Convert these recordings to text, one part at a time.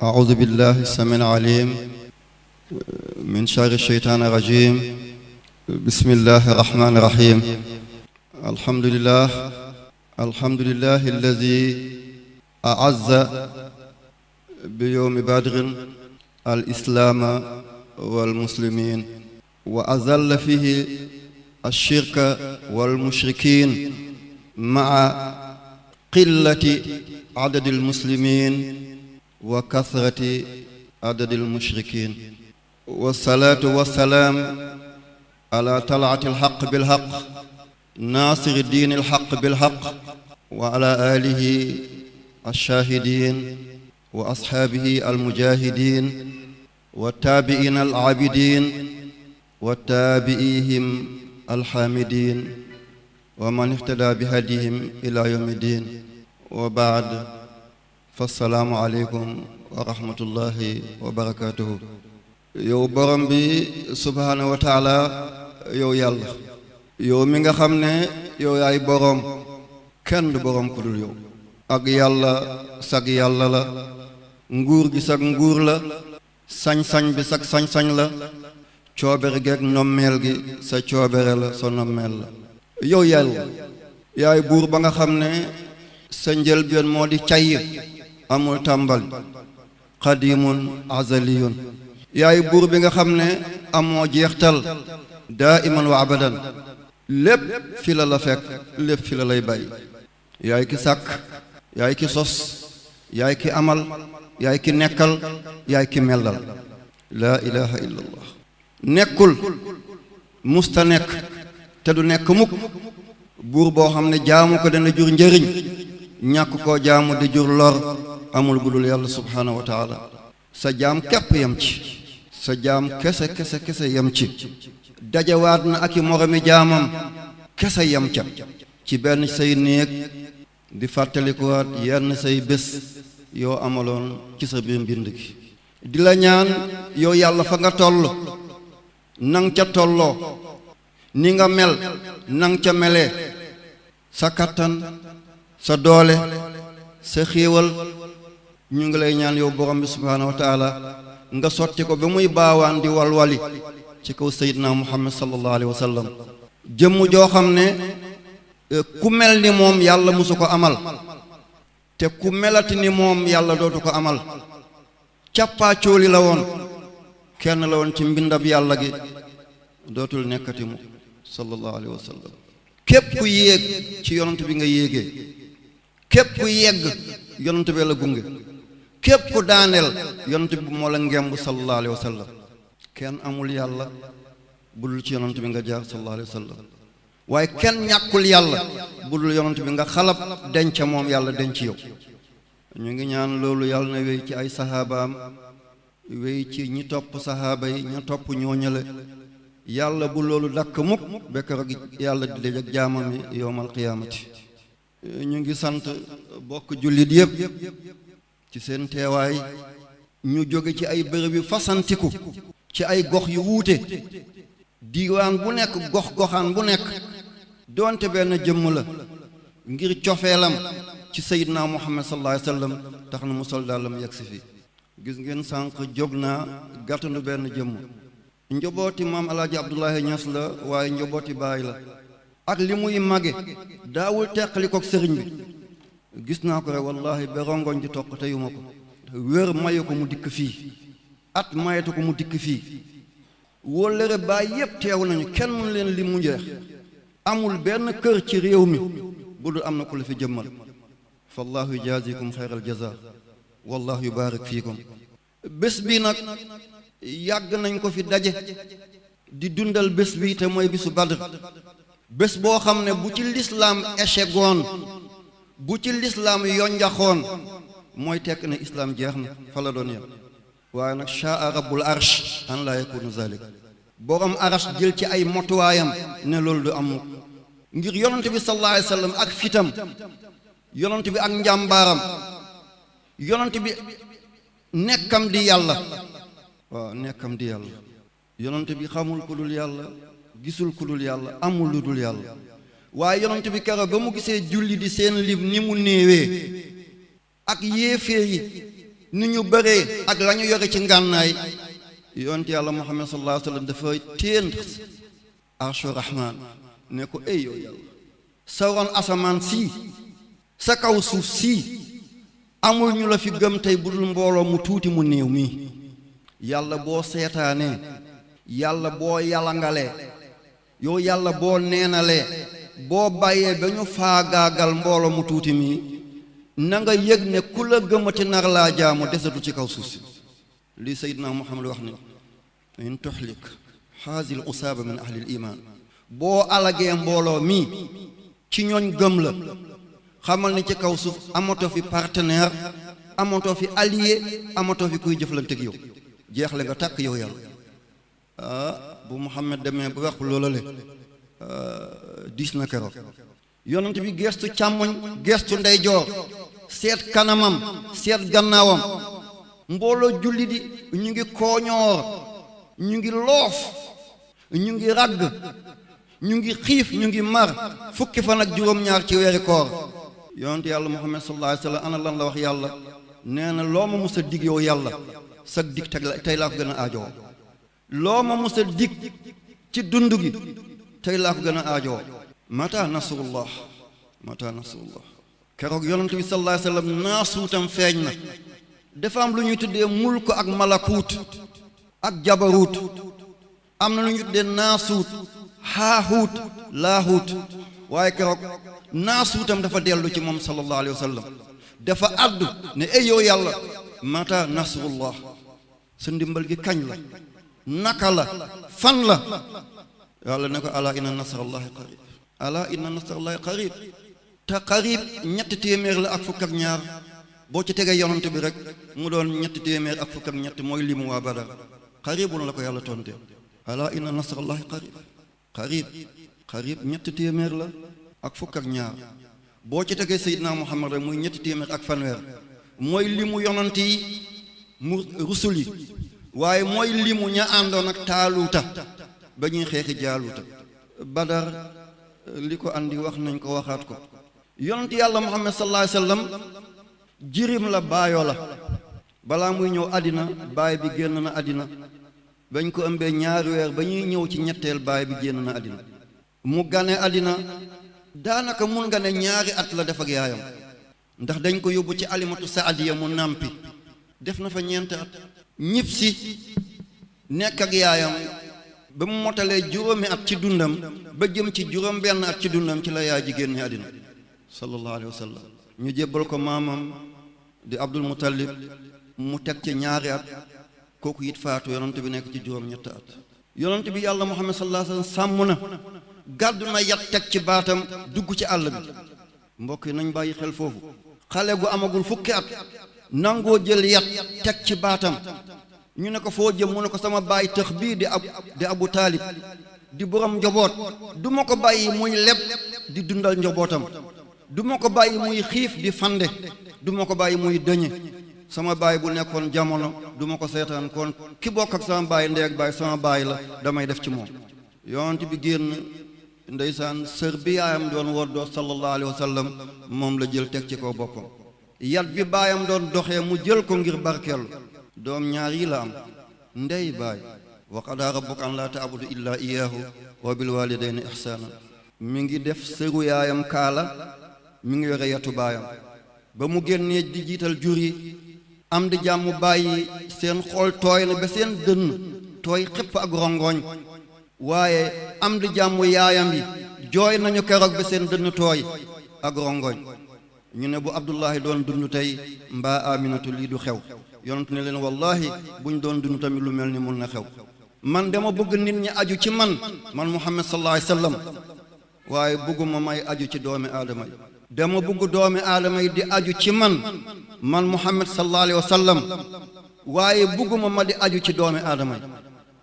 أعوذ بالله السميع العليم من شر الشيطان الرجيم. بسم الله الرحمن الرحيم. الحمد لله الذي أعز بيوم بدر الإسلام والمسلمين وأذل فيه الشرك والمشركين مع قلة عدد المسلمين وكثرة عدد المشركين، والصلاة والسلام على طلعة الحق بالحق ناصر الدين الحق بالحق وعلى آله الشاهدين وأصحابه المجاهدين والتابعين العابدين والتابعيهم الحامدين ومن اهتدى بهديهم إلى يوم الدين. وبعد، فالسلام عليكم ورحمة الله وبركاته. yow borom bi subhaanahu wa taala, yow yàlla, yow mi nga xam ne yow yaay borom, kenn du borom ku dul yow. ak yàlla sag yàlla la, nguur gi sag nguur la, sañ-sañ bi sag sañ-sañ la, coobere geeg nommeel gi sa coobere la, sa nommeel la. yow yàlla yaay buur ba nga xam ne sa njëlbeen moo di cay, amul tàmbali, qadimun azaliyun. yaay buur bi nga xam ne amoo jeextal, daa iman wa abadan, lépp fi la la fekk, lépp fi la lay bàyyi. yaay ki sàkk, yaay ki sos, yaay ki amal, yaay ki nekkal, yaay ki mellal. laa ilaha illa allah. nekkul, musta nekk, te du nekk mukk buur boo xam ne jaamu ko dana jur njëriñ, ñàkk koo jaamu di jur lor, amul budul yàlla subhaanahu wa taala. sa jaam képp yem ci, sa jaam kese yem ci. dajawaat na ak i moromi jaamam kese yem ca ci benn say néeg di fàttalikuwaat yenn say bés yoo amaloon ci sa biir mbind gi. di la ñaan yow yàlla fa nga toll nang ca tolloo, ni nga mel nang ca melee, sa kattan, sa doole, sa xéewal. ñu ngi lay ñaan yow borom bi subhaanahu wa taala nga sotti ko ba muy baawaan di walwali ci kaw sayyidina muhammad sallallahu alayhi wa sallam, jëmm joo xam ne ku mel ni moom yàlla musu ko amal, te ku melati ni moom yàlla dootu ko amal. càppaacóoli la woon, kenn la woon ci mbindab yàlla gi, dootul nekkati mu sallallahu alayhi wa sallam. képp ku yéeg ci yonent bi nga yéegee, képp ku yegg yonent bi la gunge, képp ku daaneel yonent bi moo la ngemb sallallahu alayhi wa sallam. kenn amul yàlla budul ci yonent bi nga jaar sallallahu alayhi wa sallam, waaye kenn ñàkkul yàlla budul yonent bi nga xalab denc moom yàlla denc yow. ñu ngi ñaan loolu yàlla na wéy ci ay saxaabaam, wéy ci ñi topp saxaaba yi, ña topp ñooñale. yàlla bu loolu dakk mukk bekkeroog yàlla di daj ak jaamam yi yowmal qiyaamati. ñu ngi sant bokk jullit yépp ci seen teewaay. ñu jóge ci ay bërëb yu fasantiku, ci ay gox yu wuute, diiwaan bu nekk, gox-goxaan bu nekk, doonte benn jëmm la, ngir cofeelam ci sayyidina muhammad sallallahu alayhi wa sallam tax na mu sol dàllam yegg si fi. gis ngeen sànq jóg naa gàttandu benn jëmm. njobooti maam alaaji abdullahi ñas la, waaye njobooti baay la. ak li muy mage daawul teqalikook sëriñ bi. gis naa ko rek wallahi ba rongoñ di toq te yuma ko. wér mayu ko mu dikk fii, at mayetu ko mu dikk fii. wóllëre baay yépp teew nañu, kenn mënu leen li mu njeex. amul benn kër ci réew mi bu dul am na ku la fi jëmmal. fallahu yujaazikum xayral jaza, wallahu yubaarik fiikum. bés bi nag yàgg nañ ko fi daje di dundal bés bi, te mooy bisu Badr. bés boo xam ne bu ci lislaam échegoon, bu ci lislaam yonjaxoon, mooy tekk ne islaam jeex na, fa la doon yem. waaye nag shaa rabbul arsh an laa yakunu zalik. borom arsh jël ci ay motuwaayam ne loolu du am mukk, ngir yonent bi sallallahu alayhi wa sallam ak fitam, yonent bi ak njàmbaaram, yonent bi nekkam di yàlla. waaw, nekkam di yàlla. yonent bi xamul ku dul yàlla, gisul ku dul yàlla, amul lu dul yàlla. waaye yonent bi keroog ba mu gisee julli di seen lim ni mu néewee ak yéefee yi ni ñu bëree ak la ñu yore ci ngànnaay yonent yàlla Muhammad sallallahu alayhi wa sallam dafa téen arshu rahman ne ko ey yow yàlla sa ron asamaan sii sa kaw suuf sii amul ñu la fi gëm tey budul mbooloo mu tuuti mu néew mii yàlla boo seetaanee yàlla boo yalangalee yow yàlla boo neenalee boo bàyyee ba ñu faagaagal mbooloo mu tuuti mii na nga yëg ne ku la gëmati nar laa jaamu desatu ci kaw suuf si lii Seydina Muhammad wax ni in tuhlik haazil usaaba min ahlil iman boo alagee mbooloo mii ci ñooñ gëm la xamal ni ci kaw suuf amatoo fi partenaire amatoo fi allié amatoo fi kuy jëflante ak yow jeexle nga tàkk yow yàlla bu Muhammad demee ba wax loola le diis na keroog yonent bi gestu càmmoñ gestu ndeyjoor seet kanamam seet gannaawam mbooloo julli di ñu ngi kooñoor ñu ngi loof ñu ngi ragg ñu ngi xiif ñu ngi mar fukki fan ak juróom-ñaar ci weeri koor yonent yàlla Muhammad sallallahu alayhi wa sallam ana lan la wax yàlla nee na loo ma mus a dig yow yàlla sag dig tey laa ko gën a aajoo loo ma mus a dig ci dund gi tey laa ko gën a aajoo mata nasrullah keroog yonent bi sallallahu alayhi wa sallam naasuutam feeñ na dafa am lu ñuy tuddee mulk ak malakuut ak jabaruut am na lu ñuy tuddee naasuut haahuut laahuut waaye keroog naasuutam dafa dellu ci moom sallallahu alayhi wa sallam dafa addu ne ey yow yàlla mata nasrullah sa ndimbal gi kañ la naka la fan la yàlla ne ko ala inna nasrallahi qarib ala inna nasrallahi qarib te qarib ñetti téeméer la ak fukk ak ñaar boo ci tegee yonante bi rek mu doon ñetti téeméer ak fukk ak ñett mooy limu waa Badar qaribun la ko yàlla tonte ala inna nasrallahi qarib ñetti téeméer la ak fukk ak ñaar boo ci tegee Seydina Muhammad rek muy ñetti téeméer ak fanweer mooy limu yonante yi mu rusul yi waaye mooy limu ña àndoon ak taaluuta ba ñuy xeexi jaaluuta Badar li ko andi wax nañ ko waxaat ko yonent yàlla Muhammad sallallahu alayhi wa sallam jirim la baayoo la balaa muy ñëw àddina baay bi génn na àddina bañ ko ëmbee ñaari weer ba ñuy ñëw ci ñetteel baay bi génn na àddina mu gane àddina daanaka mun nga ne ñaari at la def ak yaayam ndax dañ ko yóbbu ci alimatu saadiya mu nàmpi def na fa ñeenti at ñib si nekk ak yaayam ba mu motalee juróomi at ci dundam ba jëm ci juróom benn at ci dundam ci la yaay ji génne àddina sallallahu alayhi wa sallam ñu jébbal ko maamam di Abdul Muttalib mu teg ci ñaari at kooku it faatu yonent bi nekk ci juróom ñett at yonent bi yàlla Muhammad sallallahu alayhi wa sallam sàmm na gàddu na yat teg ci baatam dugg ci àll bi mbokk yi nañ bàyyi xel foofu xale gu amagul fukki at nangoo jël yat teg ci baatam ñu ne ko foo jëm mu ne ko sama baay tëx bii di Abu Taalib di borom njaboot du ma ko bàyyi muy leb di dundal njabootam du ma ko bàyyi muy xiif di fande du ma ko bàyyi muy dëñe sama baay bu nekkoon jamono du ma ko seetaan kon ki bokk ak sama baay ndey ak baay sama baay la damay def ci moom yonent bi génn ndeysaan sër bi yaayam doon woddoo sallallahu alayhi wa sallam moom la jël teg ci kaw boppam yat bi baayam doon doxee mu jël ko ngir barkeelu doom ñaar yi la am ndey baay wa qadaa rabbuka an laa ta'budu illaa iyyaahu wa bil waalidayni ihsaana mi ngi def sëru yaayam kaala mi ngi yore yatu baayam ba mu génnee di jiital jur yi am di jàmm bàyyi seen xool tooy na ba seen dënn tooy xëpp ak rongoñ waaye am di jàmm yaayam yi jooy nañu keroog ba seen dënn tooy ak rongoñ ñu ne bu Abdullahi doon dund tey mbaa Aminatu lii du xew yonent ne leen wallahi buñ doon dund tamit lu mel ni mun na xew man dama bëgg nit ñi aju ci man Muhammad sallallahu alayhi wa sallam waaye bëgguma may aju ci doomi aadama yi dama bëgg doomi aadama yi di aju ci man Muhammad sallallahu alayhi wa sallam waaye bëgguma ma di aju ci doomi aadama yi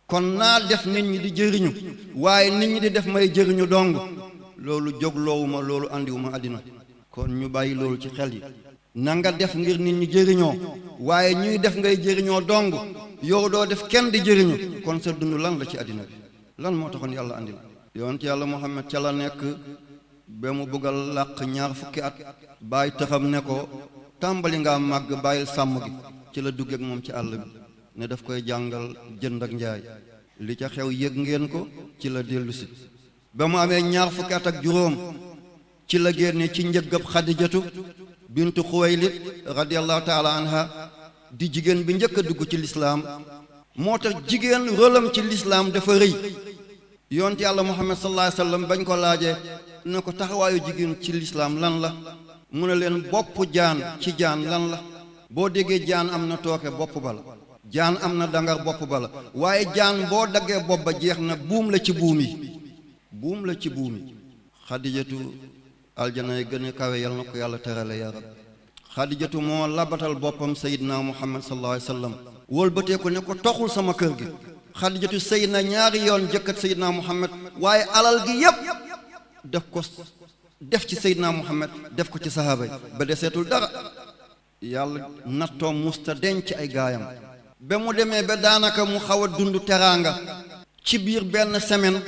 kon naa def nit ñi di jëriñu waaye nit ñi di def may jëriñu dong loolu jógloowuma loolu andiwuma àddina kon ñu bàyyi loolu ci xel yi na nga def ngir nit ñi jëriñoo waaye ñuy def ngay jëriñoo dong yow doo def kenn di jëriñu kon sa dund lan la ci àddina bi lan moo taxoon yàlla andi la yonent yàlla Muhammad ca la nekk ba mu bëggal làq ñaar fukki at bàyyi taxam ne ko tàmbali ngaa màgg bàyyil sàmm gi ci la dugg ak moom ci àll bi ne daf koy jàngal jënd ak njaay li ca xew yëg ngeen ko ci la dellusi ba mu amee 20 fukki at ak juróom ci la génne ci njëggab Xadijatu bintu Xuwaylid radiyallahu taala anha di jigéen bi njëkk a dugg ci lislaam moo tax jigéen rôlam ci lislaam dafa rëy yonent yàlla Muhammad sallallahu alayhi wa sallam bañ ko laajee ne ko taxawaayu jigéen ci lislaam lan la mu ne leen bopp jaan ci jaan lan la boo déggee jaan am na tooke bopp ba la jaan am na dangar bopp ba la waaye jaan boo daggee bopp ba jeex na buum la ci buum yi buum la ci buum yi Xadijatu aljana yi gën a kawe yal na ko yàlla terale ya rab Xadijatu moo labatal boppam Seydina Muhammad sallallahu alayhi wa sallam wëlbatee ko ne ko toxul sama kër gi Xadijatu sëy na ñaari yoon jëkkat Seydina Muhammad waaye alal gi yépp def ci Seydina Muhammad def ko ci sahaaba yi ba deseetul dara yàlla nattoom musta denc ay gaayam ba mu demee ba daanaka mu xaw a dund teraanga ci biir benn semaine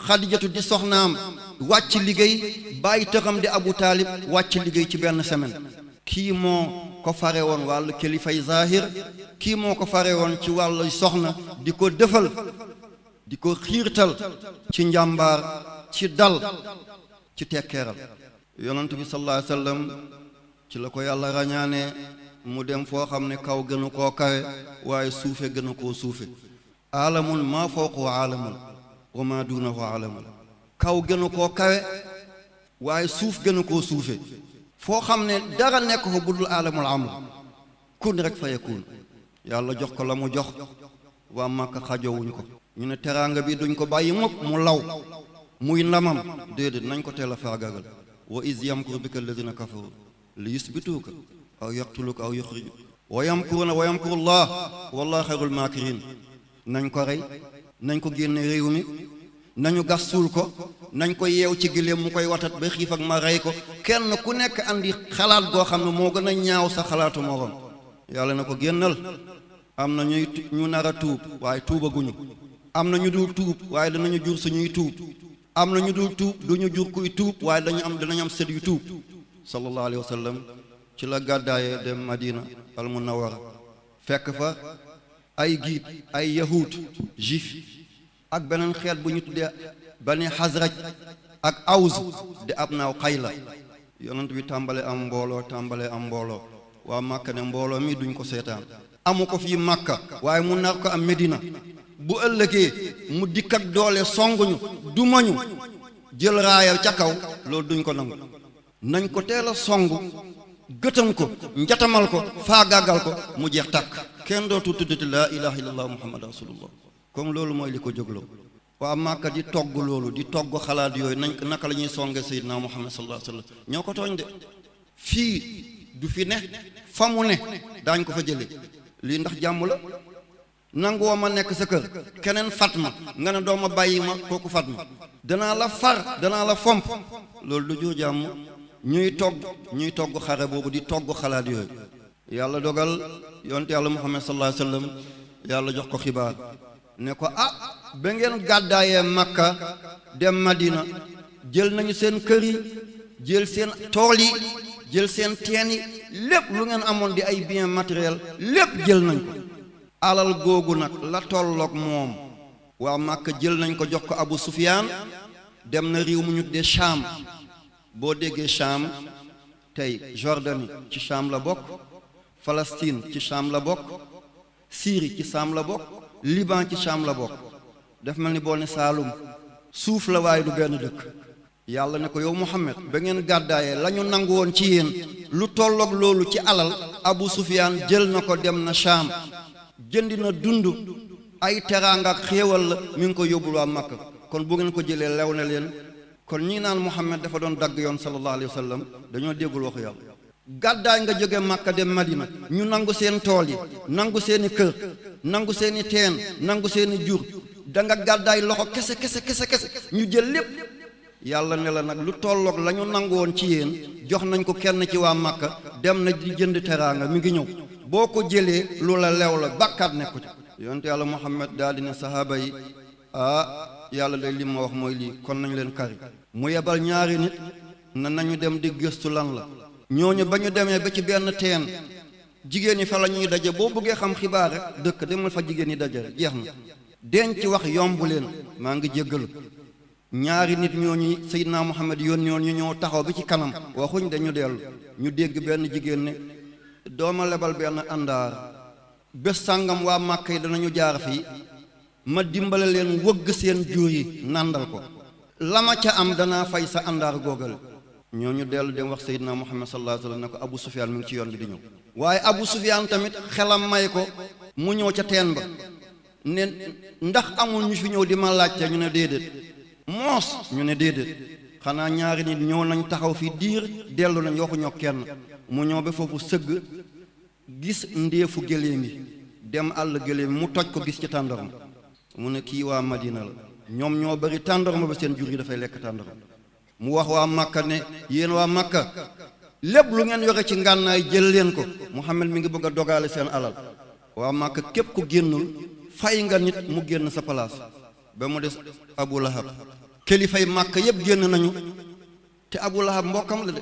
Xadijatu di soxnaam wàcc liggéey bàyyi tëxam di Abu Taalib wàcc liggéey ci benn semaine kii moo ko fare woon wàllu kilifay zahir kii moo ko fare woon ci wàllu soxna di ko dëfal di ko xiirtal ci njàmbaar ci dal ci tekkeeral yonent bi sallallahu alayhi wa sallam ci la ko yàlla rañaane mu dem foo xam ne kaw gënu koo kawe waaye suufe gënu koo suufe aalamun maa fawqahu aalamun wa maa duunahu aalamun kaw gënu koo kawe waaye suuf gënu koo suufe foo xam ne dara nekk fa budul aalamul amr kun rek fa yakun yàlla jox ko la mu jox waa Màkka xajowuñ ko ñu ne teraanga bi duñ ko bàyyi mukk mu law muy ndamam déedéet nañ ko teel a faagagal wa iz yamkuru bika alladina kafaru li yusbituuka aw yaqtuluka aw yuxriju wa yamkuruna wa yamkuru llah wallahu xayrul maakirin nañ ko rey nañ ko génne réew mi nañu gas suul ko nañ ko yeew ci giléem mu koy watat ba xiif ak ma rey ko kenn ku nekk andi xalaat goo xam ne moo gën a ñaaw sa xalaatu morom yàlla na ko génnal am na ñu nar a tuub waaye tuubaguñu am na ñu dul tuub waaye danañu jur suñuy tuub am na ñu dul tuub du ñu jur kuy tuub waaye danañ am sët yu tuub sallallahu alayhi wa sallam ci la gàddaaye dem Madina al munawwara fekk fa ay giit ay yahud juif ak beneen xeet bu ñu tuddee bani Xasraj ak Aws di ab naaw Xayla yonent bi tàmbale am mbooloo waa Màkka ne mbooloo mi duñ ko seetaan amu ko fii Màkka waaye mu nar ko am Medina bu ëllëgee mu dikk ak doole songuñu du mañu jël raaya ca kaw loolu duñ ko nangu nañ ko teel a songu gëtam ko njatamal ko faagaagal ko mu jeex tàkk kenn dootu tuddati laa ilaha illallah muhammad rasulullah comme loolu mooy li ko jógloo waa Màkka di togg loolu di togg xalaat yooyu nañ ko naka la ñuy songe Seydina Muhammad sallallahu alayhi wa sallam ñoo ko tooñ de fii du fi ne fa mu ne daañ ko fa jële lii ndax jàmm la nangu woo ma nekk sa kër keneen fat ma nga ne doo ma bàyyi ma kooku fat ma danaa la far danaa la fomp loolu du jur jàmm ñuy togg xare boobu di togg xalaat yooyu yàlla dogal yonte yàlla Muhammad sallallahu alayhi wa sallam yàlla jox ko xibaar ne ko ba ngeen gàddaayee Makka dem Madina jël nañu seen kër yi jël seen tool yi jël seen teen yi lépp lu ngeen amoon di ay bien matériel lépp jël nañ ko alal googu nag la tolloog moom waa Makka jël nañ ko jox ko Abu Sufyaan dem na réew mu ñu tuddee Cham boo déggee Cham tey Jordanie ci Cham la bokk Palestine ci Cham la bokk Syrie ci Cham la bokk Liban ci Cham la bokk daf mel ni boo ne Saalum suuf la waaye du benn dëkk yàlla ne ko yow Muhammad ba ngeen gàddaayee la ñu nangu woon ci yéen lu tolloog loolu ci alal Abu Sufyaan jël na ko dem na Cham jëndi na dund ay teraanga ak xéewal la mi ngi ko yóbbul waa Makka kon bu ngeen ko jëlee lew na leen kon ñii naan Muhammad dafa doon dagg yoon sallallahu alayhi wa sallam dañoo déggul waxu yàlla gàddaay nga jóge Makka dem Madina ñu nangu seen tool yi nangu seeni kër nangu seeni teen nangu seeni jur da nga gàddaay loxo kese ñu jël lépp yàlla ne la nag lu tolloog la ñu nangu woon ci yéen jox nañ ko kenn ci waa Makka dem na di jënd teraanga mi ngi ñëw boo ko jëlee lu la lew la bàkkaat nekku ci yonte yàlla Muhammad daal di ne sahaaba yi yàlla day li ma wax mooy lii kon nañ leen kari mu yebal ñaari nit na nañu dem di gëstu lan la ñooñu ba ñu demee ba ci benn teen jigéen ñi fa la ñuy daje boo bëggee xam xibaar rek dëkk demal fa jigéen ñi daje jeex na denc wax yombu leen maa ngi jéggalu ñaari nit ñooñu Seydina Muhammad yónni woon ñu ñëw taxaw bi ci kanam waxuñ dañu dellu ñu dégg benn jigéen ne dooma lebal benn àndaar bés sàngam waa Màkka yi danañu jaar fii ma dimbale leen wëgg seen jur yi nàndal ko la ma ca am danaa fay sa àndaar googal ñooñu dellu dem wax Seydina Muhammad sallallahu alayhi wa sallam ne ko Abu Sufyaan mi ngi ci yoon bi di ñëw waaye Abu Sufyaan tamit xelam may ko mu ñëw ca teen ba ne ndax amul ñu fi ñëw di ma laajte ñu ne déedéet moos ñu ne déedéet xanaa ñaari nit ñëw nañ taxaw fi diir dellu nañ waxuñoo kenn mu ñëw ba foofu sëgg gis ndéefu gëléem yi dem àll gëléem mu toj ko gis ci tàndarma mu ne kii waa Madina la ñoom ñoo bari tàndarma ba seen jur yi dafay lekk tàndarma mu wax waa Makka ne yéen waa Makka lépp lu ngeen yore ci ngànnaay jël leen ko Muhammad mi ngi bëgg a dogaale seen alal waa Makka képp ku génnul fay nga nit mu génn sa place ba mu des Abu Lahab kilifay Makka yëpp génn nañu te Abu Lahab mbokkam la de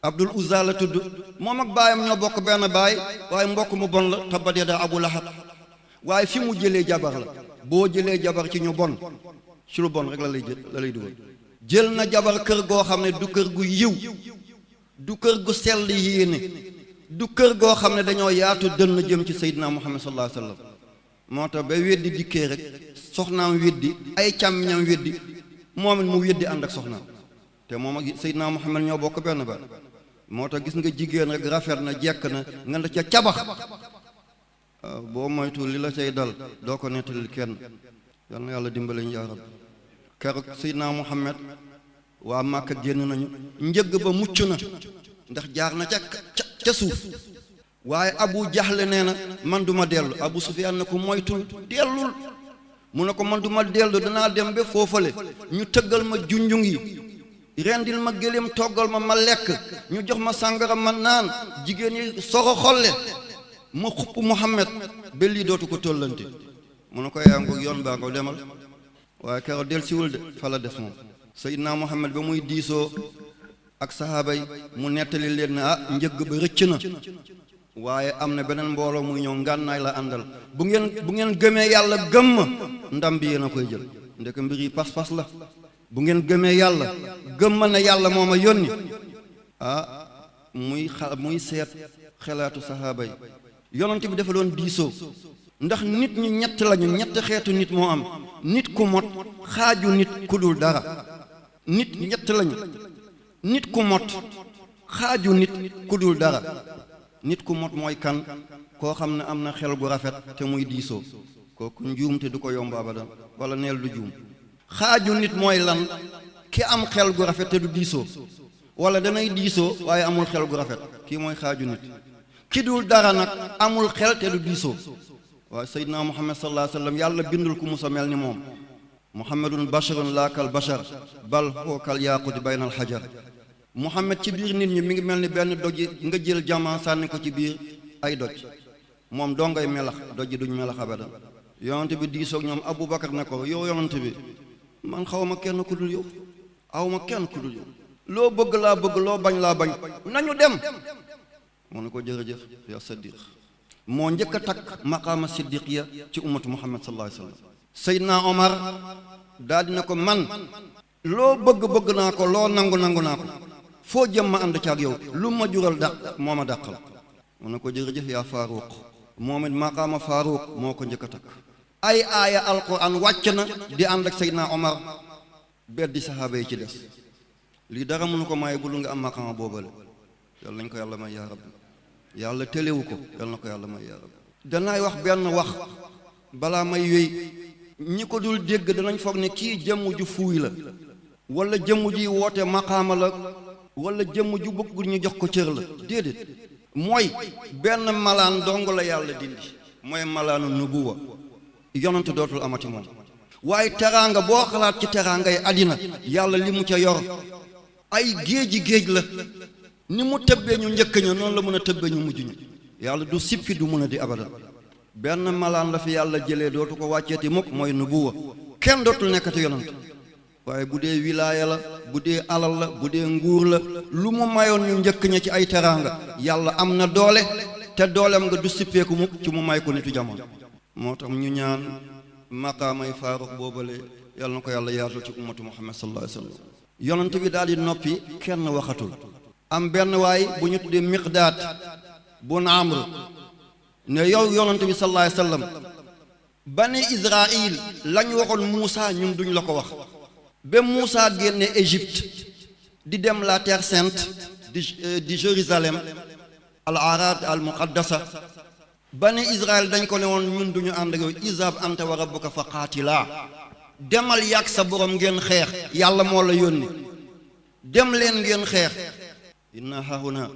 Abdul Uzza la tudd moom ak baayam ñoo bokk benn baay waaye mbokk mu bon la tabbat yadaa Abu Lahab waaye fi mu jëlee jabar la boo jëlee jabar ci ñu bon ci lu bon rek la lay dugal jël na jabar kër goo xam ne du kër gu yiw du kër gu sell yéene du kër goo xam ne dañoo yaatu dënn jëm ci Seydina Muhammad sallallahu alayhi wa sallam moo tax ba weddi dikkee rek soxnaam weddi ay càmmiñam weddi moom it mu weddi ànd ak soxnaam te moom ak Seydina Muhammad ñoo bokk benn ba moo tax gis nga jigéen rek rafet na jekk na nga la ca cabax boo moytu li la cay dal doo ko nettalil kenn yal na yàlla dimbale ñu yaa rabbi keroog Seydina Muhammad waa Màkka génn nañu njëgg ba mucc na ndax jaar na ca suuf waaye Abu Jahl nee na man duma dellu Abu Sufyaan ne ko moytul dellul mu ne ko man duma dellu danaa dem ba foofale ñu tëggal ma junjung yi rendil ma gëléem toggal ma lekk ñu jox ma sàngara ma naan jigéen yi soro xolle ma xupp Muhammad ba lii dootu ko tollante mu ne ko yaa ngoog yoon baa ko demal waaye keroog del siwul de fa la des moom Seydina Muhammad ba muy diisoo ak sahaaba yi mu nettali leen ne njëgg ba rëcc na waaye am na beneen mbooloo muy ñëw ngànnaay la àndal bu ngeen gëmee yàlla gëm ma ndam bi yéen a koy jël ndeke mbir yi pas-pas la bu ngeen gëmee yàlla gëm ma ne yàlla moo ma yónni muy seet xelaatu sahaaba yi yonent bi dafa doon diisoo ndax nit ñi ñett lañu ñett xeetu nit moo am nit ku mot xaaju nit ku dul dara nit ñett lañu nit ku mot xaaju nit ku dul dara nit ku mot mooy kan koo xam ne am na xel gu rafet te muy diisoo kooku njuum te du ko yomb abadan wala neel du juum xaaju nit mooy lan ki am xel gu rafet te du diisoo wala danay diisoo waaye amul xel gu rafet kii mooy xaaju nit ki dul dara nag amul xel te du diisoo waaye Seydina Muhammad sallallahu alayhi wa sallam yàlla bindul ku musa mel ni moom Muhammadun basharun laa kal bashar bal huwa kal yaaqut bayna al hajar Muhammad ci biir nit ñi mi ngi mel ni benn doj nga jël jamaa sànni ko ci biir ay doj moom doo ngay melax doj duñ melax abadan yonent bi diisoog ñoom Aboubacar ne ko yow yonent bi man xaw ma kenn ku dul yow aw ma kenn ku dul yow loo bëgg laa bëgg loo bañ laa bañ nañu dem mu ne ko jërëjëf ya Siddiq moo njëkk a takk maqaama siddiqiya ci ummatu Muhammad sallallahu alayhi wa sallam Seydina Omar daal dina ko man loo bëgg naa ko loo nangu naa ko foo jëm ma ànd caag yow lu ma jural dàq moo ma dàqal mu ne ko jërëjëf yaa Faaruq moom it maqaama Faaruq moo ko njëkk a takk ay aaya alquran wàcc na di ànd ak Seydina Omar beddi sahaaba yi ci des lii dara mënu ko maye bu lu nga am maqaama boobale yàlla nañ ko yàlla may yaa rabbi yàlla téléwu ko yàlla na ko yàlla may yaa rabbi danaay wax benn wax balaa may wéy ñi ko dul dégg danañ foog ne kii jëmm ju fuuy la wala jëmm ji woote maqaama la wala jëmm ju bëgg ñu jox ko cër la déedéet mooy benn malaan dong la yàlla dindi mooy malaanu nubuwa yonent dootul amati moom waaye teraanga boo xalaat ci teraanga yi àddina yàlla li mu ca yor ay géej la ni mu tëbbee ñu njëkk ña noonu la mën a tëbbee ñu mujj ñu yàlla du sippi du mën a di abadan benn malaan la fi yàlla jëlee dootu ko wàcceeti mukk mooy nubuwa kenn dootul nekkati yonent waaye bu dee wilaaya la bu dee alal la bu dee nguur la lu mu mayoon ñu njëkk ña ci ay teraanga yàlla am na doole te dooleem nga du sippeeku mukk ci mu may ko nitu jamono moo tax ñu ñaan maqaamay faaruq boobale yàlla na ko yàlla yaatal ci ummatu muhammad sallallahu alayhi wa sallam yonent bi daal di noppi kenn waxatul am benn waay bu ñu tuddee miqdaad bun amr ne yow yonent bi sallallahu alayhi wa sallam bani israil lañ waxoon Muusa ñun duñ la ko wax ba Muusa génne Égypte di dem la terre sainte di Jérusalem al arad al muqaddasa bani Israël dañ ko ne woon ñun duñu ànd ak yow izhab anta wa rabbuka fa qaatilaa demal yàgg sa borom ngeen xeex yàlla moo la yónni dem leen ngeen xeex inna hahuna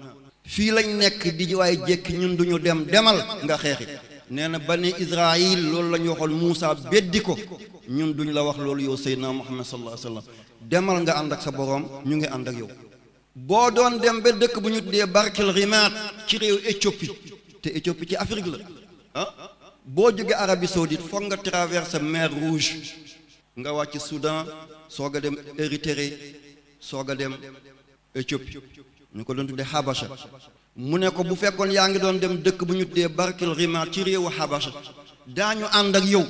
fii lañ nekk di waaye jékki ñun duñu dem demal nga xeexi nee na bani Israël loolu la ñu waxoon Muusa beddi ko ñun duñ la wax loolu yow Seydina Muhammad sallallahu alayhi wa sallam demal nga ànd ak sa borom ñu ngi ànd ak yow boo doon dem ba dëkk bu ñu tuddee Barkil Rimaat ci réew Éthiopie te Éthiopie ci Afrique la ah boo jógee Arabie Saoudite foog nga traverser mer Rouge nga wàcc Soudan soog a dem Érythrée soog a dem Éthiopie ñu ko doon tuddee Habasha mu ne ko bu fekkoon yaa ngi doon dem dëkk bu ñu tuddee Barkil Rimaat ci réewu Habasha daañu ànd ak yow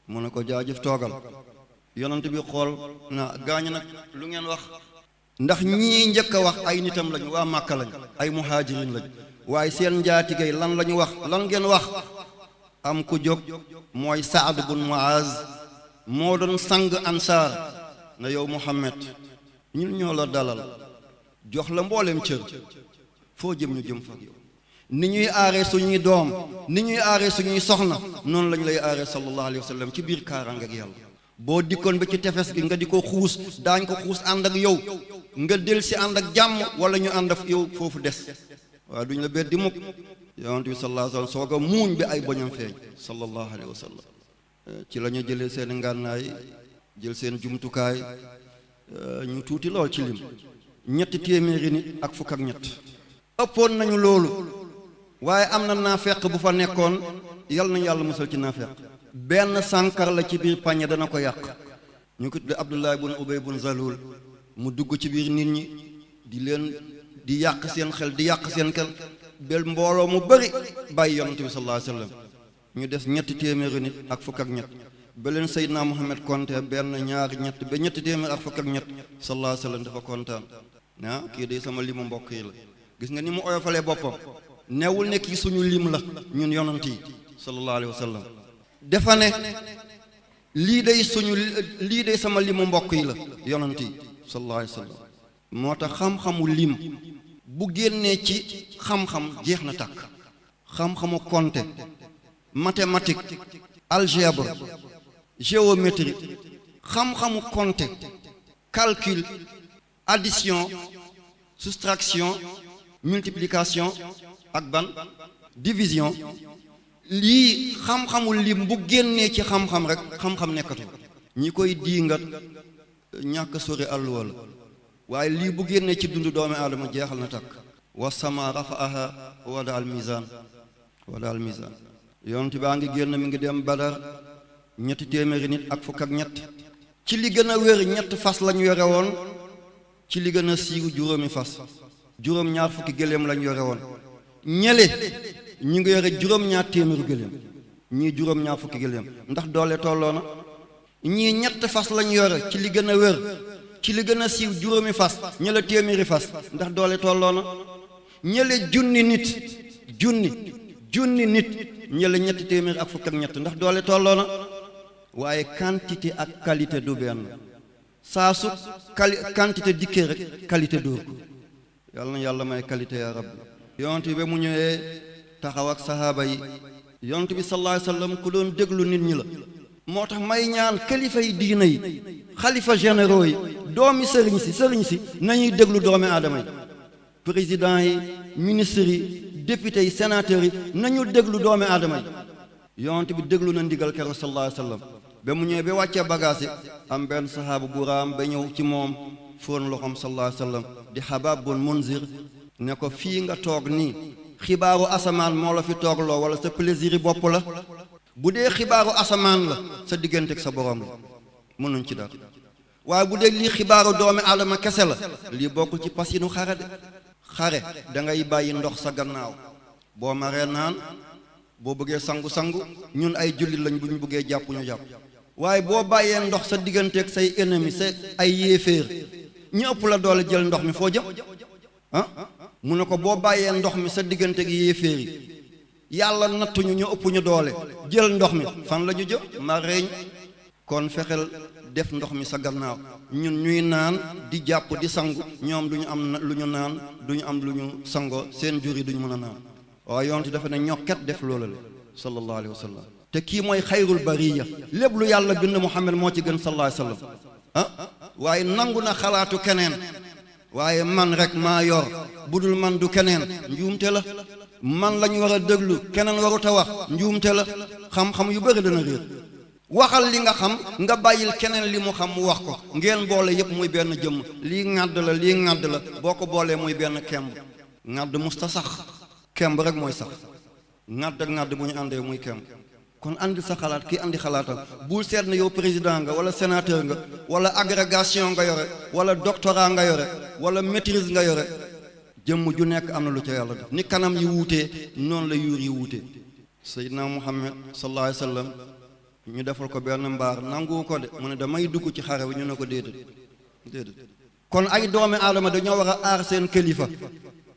mu ne ko jaajëf toogal yonent bi xool na gaañ nag lu ngeen wax ndax ñii njëkk a wax ay nitam lañu waa Màkka lañu ay muhaajirin lañu waaye seen njaatigay lan la ñu wax lan ngeen wax am ku jóg mooy Saad bun Muaz moo doon sang ansaar na yow Muhammad ñun ñoo la dalal jox la mbooleem cër foo jëm ñu jëm fa yow ni ñuy aaree suñuy doom ni ñuy aaree suñuy soxna noonu lañu lay aaree sallallahu alayhi wa sallam ci biir kaaraange ak yàlla boo dikkoon ba ci tefes gi nga di ko xuus daañ ko xuus ànd ak yow nga del si ànd ak jàmm wala ñu ànd ak yow foofu des waaye duñ la beddi mukk yonent bi sallallahu alayhi wa sallam soog a muuñ bi ay boñam feeñ sallallahu alayhi wa sallam ci la ñu jëlee seen ngànnaay jël seen jumtukaay ñu tuuti lool ci lim ñetti téeméeri nit ak fukk ak ñett ëppoon nañu loolu waaye am na naafeq bu fa nekkoon yal nañu yàlla musal ci naafeq benn sànkar la ci biir pañe dana ko yàq ñu ko tudde Abdullah bun Ubay bun Zalul mu dugg ci biir nit ñi di yàq seen xel di yàq seen xel bel mbooloo mu bëri bàyyi yonent bi sallallahu alayhi wa sallam ñu des ñetti téeméeri nit ak fukk ak ñett ba leen Seydina Muhammad konte benn ñaari ñett ba ñetti téeméer ak fukk ak ñett sallallahu alayhi wa sallam dafa kontaan ah kii day sama limu mbokk yi la gis nga ni mu oyofalee boppam newul ne kii suñu lim la ñun yonent yi sallallahu alayhi wa sallam dafa ne lii day sama limu mbokk yi la yonent yi sallallahu alayhi wa sallam moo tax xam-xamu lim bu génnee ci xam-xam jeex na tàkk xam-xamu compter mathématique algèbre géométrie xam-xamu compter calcul addition soustraction multiplication ak ban division lii xam-xamul lim bu génnee ci xam-xam rek xam-xam nekkatu ñi koy diingat ñàkk sori àlluwa la waaye lii bu génnee ci dundu doomi aadama jeexal na takk wasama rafaaha wada al mizan yonent baa ngi génn mi ngi dem Badar ñetti téeméeri nit ak fukk ak ñett ci li gën a wér ñett fas lañu yore woon ci li gën a siiw juróomi fas juróom-ñaar fukki gëléem lañu yore woon ñele ñu ngi yore juróom-ñaar téeméeru gëléem ñii juróom-ñaar fukki gëléem ndax doole tolloo na ñii ñett fas lañu yore ci li gën a wér ci li gën a siiw juróomi fas ñele téeméeri fas ndax doole tolloo na ñele junni nit ñele ñetti téeméeri ak fukk ak ñett ndax doole tolloo na waaye quantité ak qualité du benn saa su quantité dikkee rek qualité dóor ko yàlla na yàlla may qualité ya rabbi yonent bi ba mu ñëwee taxaw ak sahaaba yi yonent bi sallallahu alayhi wa sallam ku doon déglu nit ñi la moo tax may ñaan kilifa yi diina yi xalifa généraux yi doomi sëriñ si nañuy déglu doomi aadama yi président yi ministres yi députés yi sénateurs yi nañu déglu doomi aadama yi yonent bi déglu na ndigal keroog sallallahu alayhi wa sallam ba mu ñëwee ba wàccee bagage yi am benn sahaaba bu raam ba ñëw ci moom foon loxoom sallallahu alayhi wa sallam di Habab bun Munzir ne ko fii nga toog nii xibaaru asamaan moo la fi toogloo wala sa plaisir yi bopp la bu dee xibaaru asamaan la sa diggante ak sa borom la mënuñ ci dara waaye bu dee lii xibaaru doomi aadama kese la lii bokkul ci pasinu xare de xare da ngay bàyyi ndox sa gannaaw boo maree naan boo bëggee sangu ñun ay jullit lañ bu ñu bëggee jàpp ñu jàpp waaye boo bàyyee ndox sa digganteeg say ennemi sa ay yéeféer ñu ëpp la doole jël ndox mi foo jëm ah mu ne ko boo bàyyee ndox mi sa digganteeg yéeféer yi yàlla nattuñu ñu ëpp ñu doole jël ndox mi fan la ñu jëm mareeñ kon fexeel def ndox mi sa gannaaw ñun ñuy naan di jàpp di sangu ñoom du ñu am lu ñu naan du ñu am lu ñu sangoo seen jur yi du ñu mën a naan waaye yonent dafa ne ñokket def loola la sallallahu alayhi wa sallam te kii mooy xayrul bariya lépp lu yàlla bind Muhammad moo ci gën sallallahu alayhi wa sallam waaye nangu na xalaatu keneen waaye man rek maa yor budul man du keneen njuumte la man lañu war a déglu keneen warut a wax njuumte la xam-xam yu bëri dana réer waxal li nga xam nga bàyyil keneen li mu xam mu wax ko ngeen boole yëpp muy benn jëmm lii ŋàdd la lii ŋàdd la boo ko boolee muy benn kemb ŋàdd musta sax kemb rek mooy sax ŋàdd ak ŋàdd bu ñu àndee muy kemb kon andi sa xalaat kii andi xalaatam bul seet na yow président nga wala sénateur nga wala agrégation nga yore wala doctorat nga yore wala maîtrise nga yore jëmm ju nekk am na lu ca yàlla def ni kanam yi wuutee noonu la yuur yi wuutee Seydina Muhammad sallallahu alayhi wa sallam ñu defal ko benn mbaar nangu ko de mu ne damay dugg ci xare bi ñu ne ko déedéet kon ay doomi aadama dañoo war a aar seen kilifa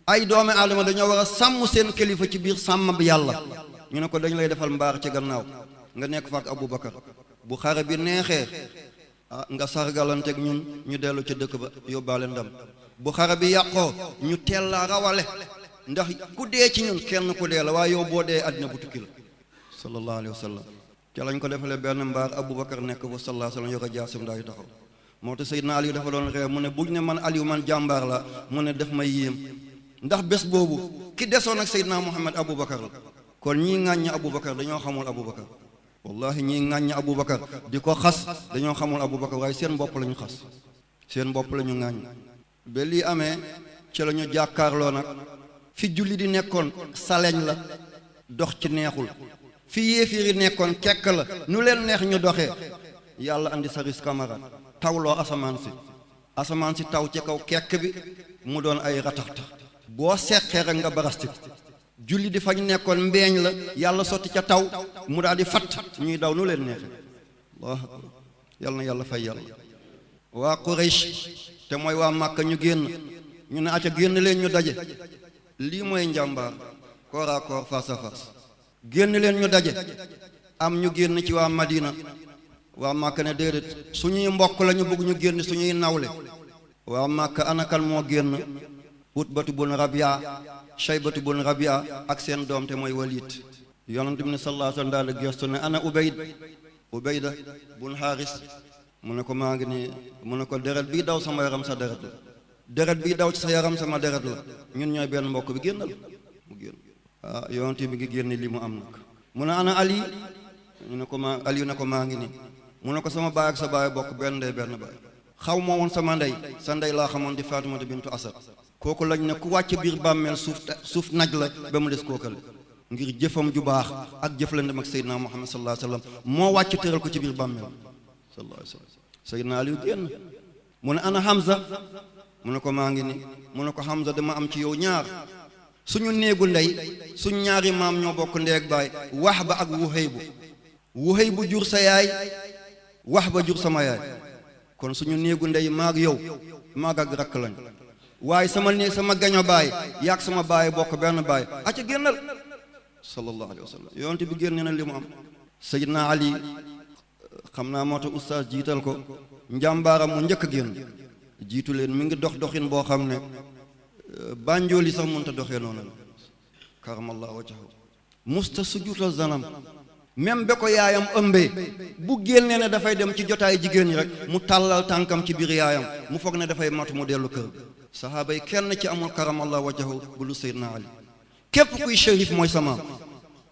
ay doomi aadama dañoo war a sàmm seen kilifa ci biir sàmm bi yàlla ñu ne ko dañ lay defal mbaar ci gannaaw nga nekk fa ak Aboubacar bu xare bi neexee nga sargalanteeg ñun ñu dellu ca dëkk ba yóbbaale ndam bu xare bi yàqoo ñu teel la rawale ndax ku dee ci ñun kenn ku dee la waaye yow boo dee àddina bu tukki la sallallahu alayhi wa sallam ca lañ ko defalee benn mbaar Aboubacar nekk fa sallallahu alayhi wa sallam yor a jaasim daay taxaw moo tax Seydina Aliou dafa doon réew mu ne buñ ne man Aliou man jàmbaar la mu ne def may yéem ndax bés boobu ki desoon ak Seydina Muhammad Aboubacar la kon ñii ŋàññi Aboubacar dañoo xamul Aboubacar wallahi ñii ŋàññi Aboubacar di ko xas dañoo xamul Aboubacar waaye seen bopp la ñu xas seen bopp la ñu ŋàññ ba lii amee ci la ñu jàkkaarloo nag fi julli di nekkoon saleñ la dox ci neexul fi yéefiir yi nekkoon kekk la nu leen neex ñu doxee yàlla andi saris camarade tawloo asamaan si taw ci kaw kekk bi mu doon ay rataxtax boo seqee rek nga barastik julli di fañ nekkoon mbeeñ la yàlla sotti ca taw mu daal di fatt ñuy daw nu leen neexe Allah yàlla na yàlla fay yàlla waa Quraysh te mooy waa Màkka ñu génn ñu ne aca génn leen ñu daje lii mooy njàmbaar corps à corps face à face génn leen ñu daje am ñu génn ci waa Madina waa Màkka ne déedéet suñuy mbokk la ñu bëgg ñu génn suñuy nawle waa Màkka anakan moo génn Utbatu bun Rabia Shaybatu bun Rabia ak seen doom te mooy Walid yonent bi ne sallallahu alayhi wa sallam daal di gestu ne ana Ubayda bun Haris mu ne ko maa ngi nii mu ne ko deret bii daw sama yaram sa deret la deret bii daw ci sa yaram sama deret la ñun ñooy benn mbokk bi génnal mu génn yonent bi ngi génne li mu am nag mu ne ana Ali ñu ne ko maa Ali ne ko maa ngi nii mu ne ko sama baay ak sa baay bokk benn ndey benn baay xaw ma woon sama ndey sa ndey laa xamoon di Faatimata bintu Asad kooku lañ ne ku wàcc biir bàmmeel suuf naj la ba mu des kookale ngir jëfam ju baax ak jëflandem ak Seydina Muhammad sallallahu alayhi wa sallam moo wàcc tëral ko ci biir bàmmeel sallallahu alayhi wa sallam Seydina Aliou génn mu ne ana Hamza mu ne ko maa ngi ni mu ne ko Hamza dama am ci yow ñaar suñu néegu ndey suñ ñaari maam ñoo bokk ndeeg baay Wahba ak Wuhaybu jur sa yaay Wahba jur sama yaay kon suñu néegu ndey maag yow maag ak rakk lañ waaye sama néeg sama gaño baay yaag sama baay bokk benn baay aca génnal sallallahu alayhi wa sallam yonent bi génne na li mu am Seydina Ali xam naa moo tax oustaz jiital ko njàmbaaram mu njëkk a génn jiitu leen mi ngi dox doxin boo xam ne bànjooli sax mënta doxee noonu la karamallahu wajhahu musta sujjutal zanam même ba ko yaayam ëmbee bu génnee ne dafay dem ci jotaay jigéen ñi rek mu tàllal tànkam ci biir yaayam mu foog ne dafay matu mu dellu kër sahaaba yi kenn ci amul karamallahu wajhahu bu lu Seydina Ali képp kuy shérif mooy sama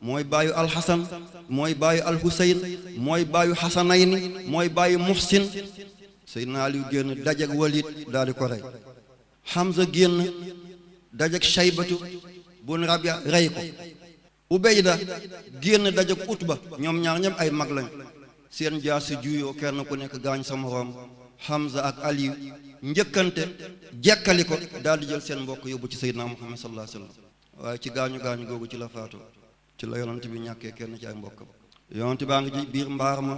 mooy baayu alxasan mooy baayu alhusayn mooy baayu xasanayni mooy baayu muhsin Seydina Ali génn dajeg Walid daal di ko rey Hamza génn dajeg Shaybatu bun Rabia rey ko Ubayda génn dajeg Utba ñoom ñaar ñëpp ay mag lañ seen jaasi juyoo kenn ku nekk gaañ sa moroom Hamza ak Ali njëkkante jekkali ko daal di jël seen mbokk yóbbu ci Seydina Muhammad sallallahu alayhi wa sallam waaye ci gaañu googu ci la faatu ci la yonent bi ñàkkee kenn ci ay mbokkam yonent baa ngi ci biir mbaar ma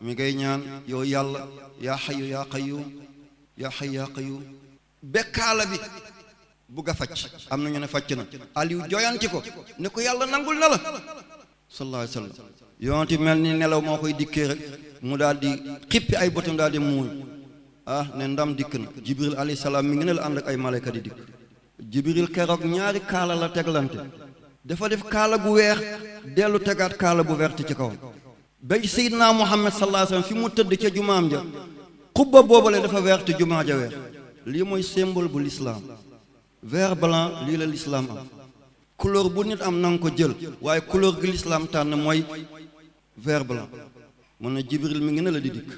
mi ngay ñaan yow yàlla yaa xayu yaa qayyum yaa xayu yaa qayyum bekkaala bi bugg a facc am na ñu ne facc na Aliou joyanti ko ne ko yàlla nangul na la sallallahu alayhi wa sallam yonent bi mel ni nelaw moo koy dikkee rek mu daal di xippi ay bëtam daal di muuñ ne ndam dikk na jibril alayhi salaam mi ngi ne la ànd ak ay malayka di dikk jibril keroog ñaari kaala la teglante dafa def kaala gu weex dellu tegaat kaala bu vert ci kaw ba Seydina Muhammad sallallahu alayhi wa sallam fi mu tëdd ca jumaam ja xubba boobale dafa vert jumaa ja weex lii mooy symbole bu l'islam vert blanc lii la l'islam am couleur bu nit am na nga ko jël waaye couleur gi l'islam tànn mooy vert blanc mun na jibril mi ngi ne la di dikk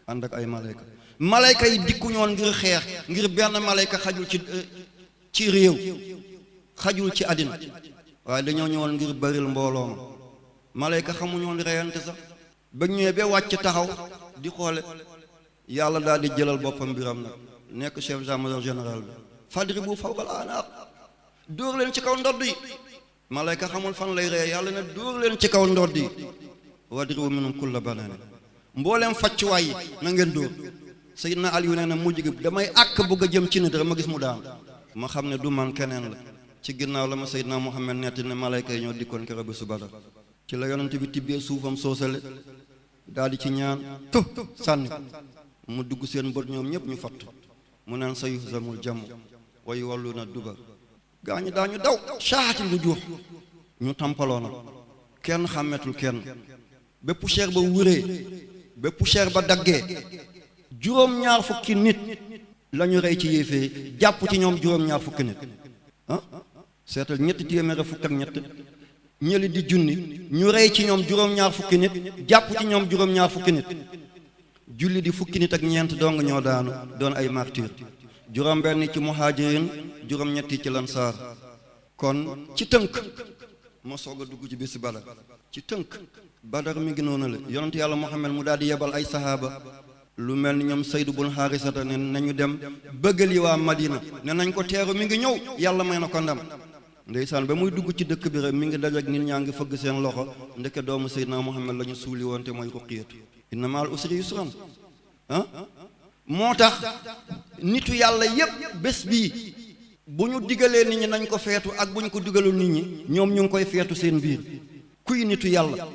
ànd ak ay malayka yi dikku ñoon ngir xeex ngir benn malayka xajul ci réew xajul ci àddina waaye dañoo ñëwoon ngir baril mbooloo ma malayka xamuñoon reyante sax ba ñëwee ba wàcc taxaw di xoole yàlla daal di jëlal boppam biram nag nekk chef d'état-major général bi fadribu fawqal anaaq dóor leen ci kaw ndodd yi malayka xamul fan lay reye yàlla ne dóor leen ci kaw ndodd yi wadribu minhum kulla banaan mbooleem faccuwaay yi na ngeen dóor Seydina Aliou nee na mujj gi damay àkk bëgg a jëm ci nit rek ma gis mu daan ma xam ne du man keneen la ci ginnaaw la ma Seydina Muhammad netti ne malayka yi ñoo dikkoon keroog bésu Badar ci la yonent bi tibbee suufam soosale daal di ci ñaan sànni mu dugg seen bët ñoom ñëpp ñu fatt mu naan sa yuhzamul jamu wa yuwalluna dubar gaañu daañu daw saaxatil bu juux ñu tampaloo na kenn xàmmetul kenn ba poussière ba wuree ba poussière ba daggee juróom-ñaar fukki nit la ñu rey ci yéefee jàpp ci ñoom juróom-ñaar fukki nit seetal ñetti téeméer fukk ak ñett ñëli di junni ñu rey ci ñoom juróom-ñaar fukki nit jàpp ci ñoom juróom-ñaar fukki nit julli di fukki nit ak ñeent dong ñoo daanu doon ay martyr juróom-benn ci muhaajirin juróom-ñetti ci lansaar kon ci tënk ma soog a dugg ci bési Badar ci tënk Badar mi ngi noonu la yonent yàlla Muhammad mu daal di yebal ay sahaaba lu mel ni ñoom Saydu bun Haarisata ne nañu dem bëggali waa Madina ne nañ ko teeru mi ngi ñëw yàlla may na ko ndam ndeysaan ba muy dugg ci dëkk bi rek mi ngi dajak nit ñaa ngi fëgg seen loxo ndeke doomu Seydina Muhammad la ñu suuli woon te mooy Ruqiyatu inna ma'al usri yusran moo tax nitu yàlla yépp bés bii bu ñu digalee nit ñi nañ ko feetu ak bu ñu ko digalul nit ñi ñoom ñu ngi koy feetu seen biir kuy nitu yàlla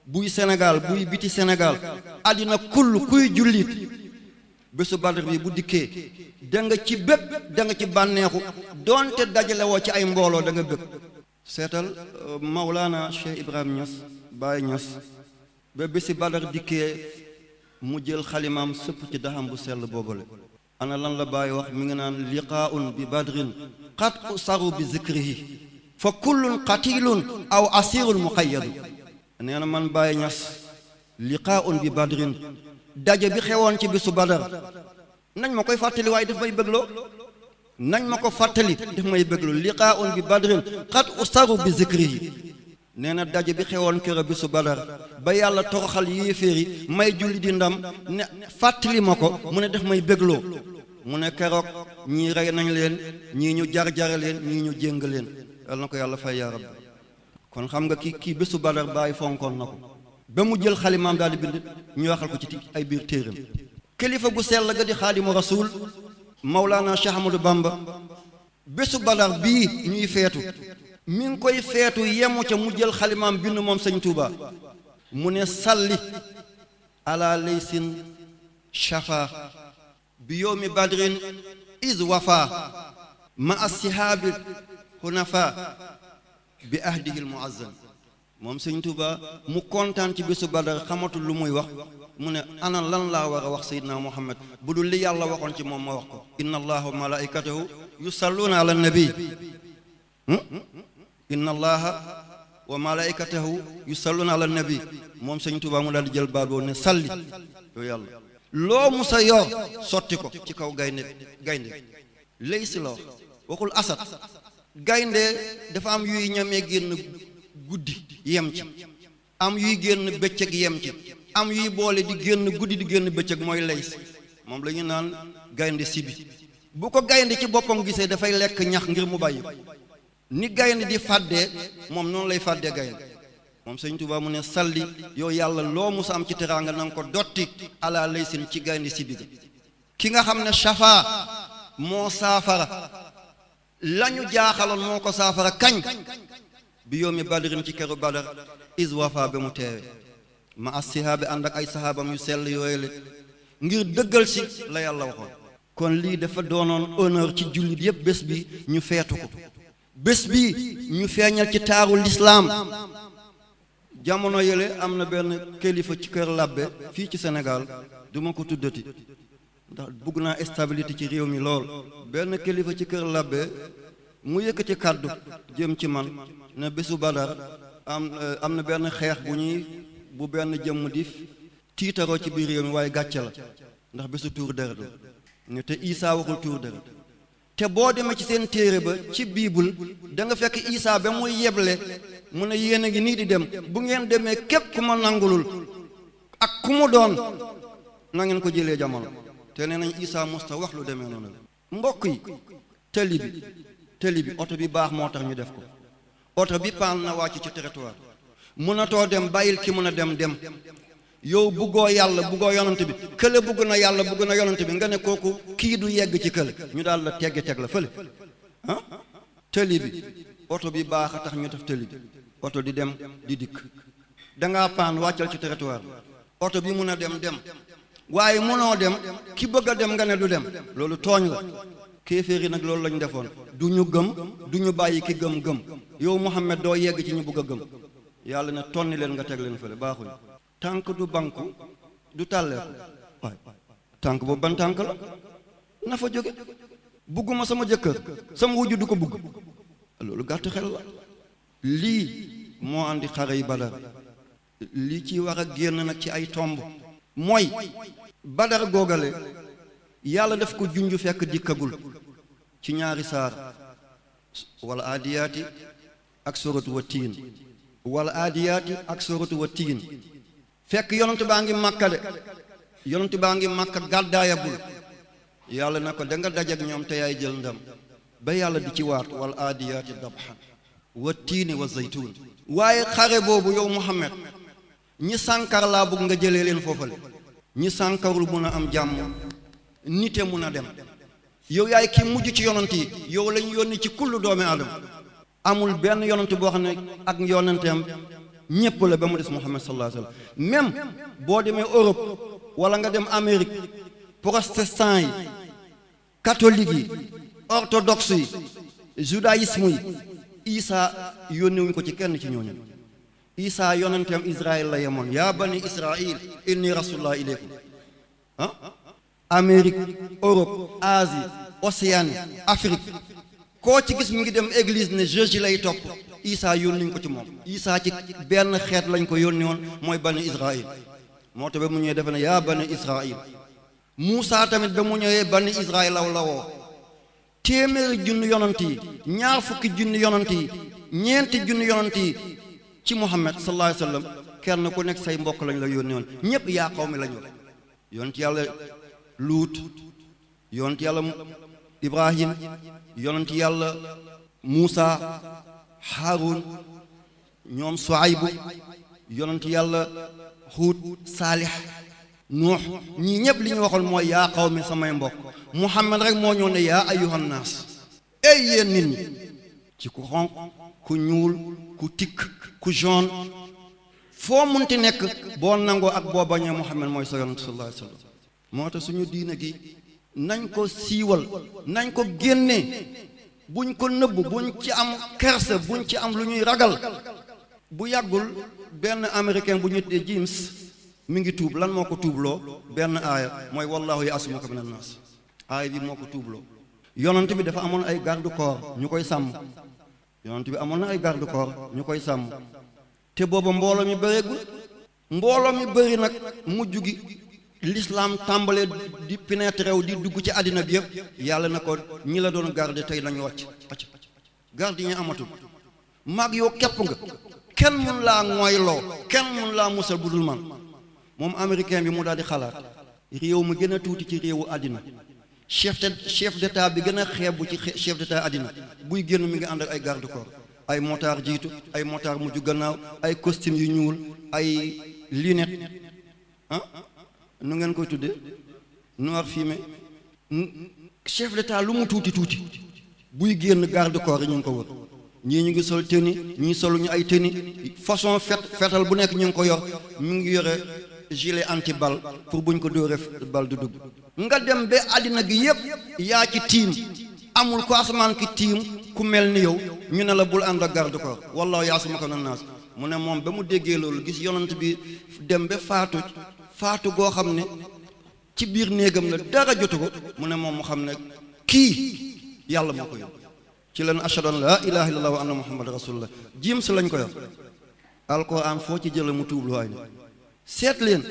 buy Sénégal buy biti Sénégal àddina kull kuy jullit bésu Badar bi bu dikkee da nga ci bépp da nga ci bànneexu doonte dajale woo ci ay mbooloo da nga bëgg seetal Maulana Cheikh Ibrahim Niass Baye Niass ba bési Badar dikkee mu jël xalimaam sëpp ci daxam bu sell boobale ana lan la Baye wax mi ngi naan liqaa'un bi badrin qad usaru bi zikrihi fa kullun qatilun aw asirun muqayyadu nee na man Baye Niass liqaa'un bi badrin daje bi xewoon ci bisu Badar nañ ma koy fàttali waaye daf may bëggloo nañ ma ko fàttali daf may bëggloo liqaa'un bi badrin qad usaru bi zikrihi nee na daje bi xewoon kër bisu Badar ba yàlla toroxal yéeféer yi may julli di ndam ne fàttali ma ko mu ne daf may bëggloo mu ne keroog ñii rey nañ leen ñii ñu jar-jare leen ñii ñu jéng leen yal na ko yàlla fay yaa rabbi kon xam nga kii bésu Badar Baay fonkoon na ko ba mu jël xalimaam daal di bind ñu waxal ko ci ay biir téeram kilifa gu sell ga di xaadimu rasul Mawlana Cheikh Ahmadou Bamba bésu Badar bii ñuy feetu mi ngi koy feetu yemu ca mu jël xalimaam bind moom sëñ Tuuba mu ne salli ala laysin shafa bi yowmi badrin is wafa ma assihaabi hunafa bi ahdihil muazzam moom sëñ Tuuba mu kontaan ci bésu Badar xamatul lu muy wax mu ne ana lan laa war a wax Seydina Muhammad bu dul li yàlla waxoon ci moom ma wax ko inna allaha wa malaikatahu yusalluuna ala nabi inna allaha wa malaikatahu yusalluna ala nabi moom sëñ Tuuba mu daal di jël baat boobu ne salli yow yàlla loo musa yor sotti ko ci kaw gaynde lay si la waxul asad gaynde dafa am yuy ñamee génn guddi yem ci am yuy génn bëccëg yem ci am yuy boole di génn guddi di génn bëccëg mooy lay si moom la ñu naan gaynde sibi bu ko gaynde ci boppam gisee dafay lekk ñax ngir mu bàyyi ni gaynde di fàddee moom noonu lay fàddee gaynde moom Sëñ Tuubaa mu ne salli yow yàlla loo musa am ci teraanga na nga ko dotti ala laysin ci gaynde si biga ki nga xam ne shafa moo saafara lañu jaaxaloon moo ko saafara kañ bi yawmi badrin ci keru badar is wafa ba mu teewe ma as-sihaabi ànd ak ay sahaabam yu sell yooyu la ngir dëggal si la yàlla waxoon kon lii dafa doonoon honneur ci jullit yépp bés bi ñu feetu ko bés bi ñu feeñal ci taaru lislaam jamono yële am na benn kilifa ci kër labbe fii ci Sénégal duma ko tuddati ndax bëgg naa stabilité ci réew mi lool benn kilifa ci kër labbe mu yëkkati kàddu jëm ci man ne bésu Badar am na benn xeex bu benn jëmm di tiitaroo ci biir réew mi waaye gàcce la ndax bésu tuur deret ne te Isaa waxul tuur deret te boo demee ci seen téere ba ci biibul da nga fekk Isaa ba muy yeble mu ne yéen a ngi nii di dem bu ngeen demee képp ku ma nangulul ak ku mu doon na ngeen ko jëlee jamono te nee nañ Isaa musta wax lu demee noonu la mbokk yi tëli bi oto bi baax moo tax ñu def ko oto bi paan na wàcc ci territoire mënatoo dem bàyyil ki mën a dem yow buggoo yàlla buggoo yonante bi kële bugg na yàlla bugg na yonante bi nga ne kooku kii du yegg ci kële ñu daal la teg la fële tëli bi oto bi baax a tax ñu def tëli bi oto di dem di dikk dangaa paan wàccal ci territoire oto bi mun a dem waaye mënoo dem ki bëgg a dem nga ne du dem loolu tooñ la kéeféer yi nag loolu lañu defoon du ñu gëm du ñu bàyyi ki gëm yow Muhammad doo yegg ci ñu bëgg a gëm yàlla ne tonni leen nga teg leen fële baaxuñ tànk du banku du tàlleeku waay tànk boobu ban tànk la na fa jóge bugguma sama jëkkër sama wujju du ko bugg loolu gàtt xel la lii moo andi xare yi Badar lii ci war a génn nag ci ay tomb mooy Badar googale yàlla daf ko junj fekk dikkagul ci ñaari saar wala aadiyaati ak suratu wa tiin wala aadiyaati ak suratu wa tiin fekk yonent baa ngi Makka de yonent baa ngi Makka gàddaayagul yàlla na ko da nga dajak ñoom te yaay jël ndam ba yàlla di ci waat wal aadiyaati dabhan wa tiini wa zaytuun waaye xare boobu yow Muhammad ñi sànkar laa bëgg nga jëlee leen foofale ñi sànkarul mun a am jàmm nite mun a dem yow yaay ki mujj ci yonent yi yow lañu yónni ci kullu doomi aadama amul benn yonent boo xam ne ak yonenteem ñépp la ba mu des Muhammad sallallahu alayhi wa sallam même boo demee Europe wala nga dem Amérique protestant yi catholique yi orthodoxe yi judaïsme yi Isa yónniwuñ ko ci kenn ci ñooñu Isa yonenteem Israël la yemoon yaa bani Israël inni rasulullah ilaykum Amérique Europe Asie Océanie Afrique koo ci gis mu ngi dem église ne Jésus lay topp Isa yónniñ ko ci moom Isa ci benn xeet lañ ko yónni woon mooy bani Israël moo tax ba mu ñëwee defe ne yaa bani Israël Muusa tamit ba mu ñëwee bani Israël la woo téeméeri junni yonant yi ñaar fukki junni yonant yi ñeenti junni yonant yi ci Muhammad sallallahu alayhi wa sallam kenn ku nekk say mbokk lañ la yónni woon ñépp yaa qawmi lañ wax yonent yàlla Luut yonent yàlla Ibrahim yonent yàlla Muusa Haarun ñoom Suaybu yonent yàlla Huud Saalix Nuux ñii ñëpp li ñu waxoon mooy yaa qawmi samay mbokk Muhammad rek moo ñëw ne yaa ayyuhan naas ey yéen nit ñi ci ku xonq ku ñuul ku tikk ku jaune foo munti nekk boo nangoo ak boo bañee Muhammad mooy sa yonent sallallahu alayhi wa sallam moo tax suñu diina gi nañ ko siiwal nañ ko génnee buñ ko nëbb buñ ci am kersa buñ ci am lu ñuy ragal bu yàggul benn américain bu ñu tuddee James mi ngi tuub lan moo ko tuubloo benn aaya mooy wallahu ya'simuka minan naas aaya bi moo ko tuubloo yonent bi dafa amoon ay garde corps ñu koy sàmm yonent bi amoon na ay garde corps ñu koy sàmm te booba mbooloo mi bëreegul mbooloo mi bëri nag mujj gi l'islam tàmbalee di pénétrer wu di dugg ci àddina bi yëpp yàlla na ko ñi la doon garde tey lañu wàcc garde yi ñu amatul mag yow képp nga kenn mun laa mooyloo kenn mun laa musal bu dul man moom américain bi mu daal di xalaat réew mu gën a tuuti ci réewu àddina chef d'état bi gën a xeebu ci chef d'état àddina buy génn mi ngi ànd ak ay garde corps ay motard jiitu ay motard mujj gannaaw ay costume yu ñuul ay lunette nu ngeen koy tudde noir fumé chef d'état lu mu tuuti buy génn garde corps yi ñu ngi ko wër ñii ñu ngi sol tenue ñii soluñu ay tenue façon fetal bu nekk ñu ngi ko yor mu ngi yore gilet anti balle pour buñ ko dóoree bal du dugg nga dem ba àddina gi yépp yaa ci tiim amul ko asamaan ki tiim ku mel ni yow ñu ne la bul ànd ak garde corps wallahu yaasumuka minan naas mu ne moom ba mu déggee loolu gis yonent bi dem ba faatu goo xam ne ci biir néegam la dara jotu ko mu ne moom mu xam ne kii yàlla moo ko yóbbu ci leen ashhadu an laa ilaaha illallah wa anna muhammad rasulullah jiim si lañ ko yor alquran foo ci jële mu tuublu ay seet leen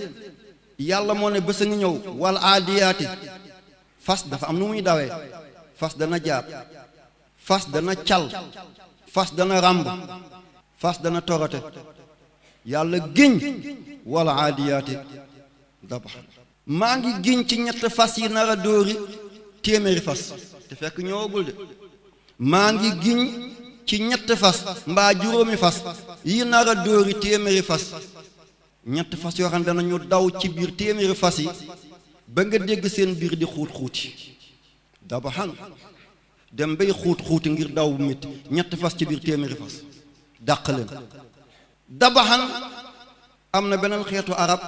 yàlla moo ne bés a ngi ñëw wal aadiyaati fas dafa am nu muy dawee fas dana jaab fas dana cal fas dana ràmb fas dana torote yàlla giñ wal aadiyaati dabax maa ngi giñ ci ñett fas yi nar a dóori téeméeri fas te fekk ñëwagul de maa ngi giñ ci ñett fas mbaa juróomi fas yi nar a dóori téeméeri fas ñett fas yoo xam ne danañu daw ci biir téeméeri fas yi ba nga dégg seen biir di xuuti dabaxan dem bay xuuti ngir daw bu métti ñett fas ci biir téeméeri fas dàq leen dabaxan am na beneen xeetu arab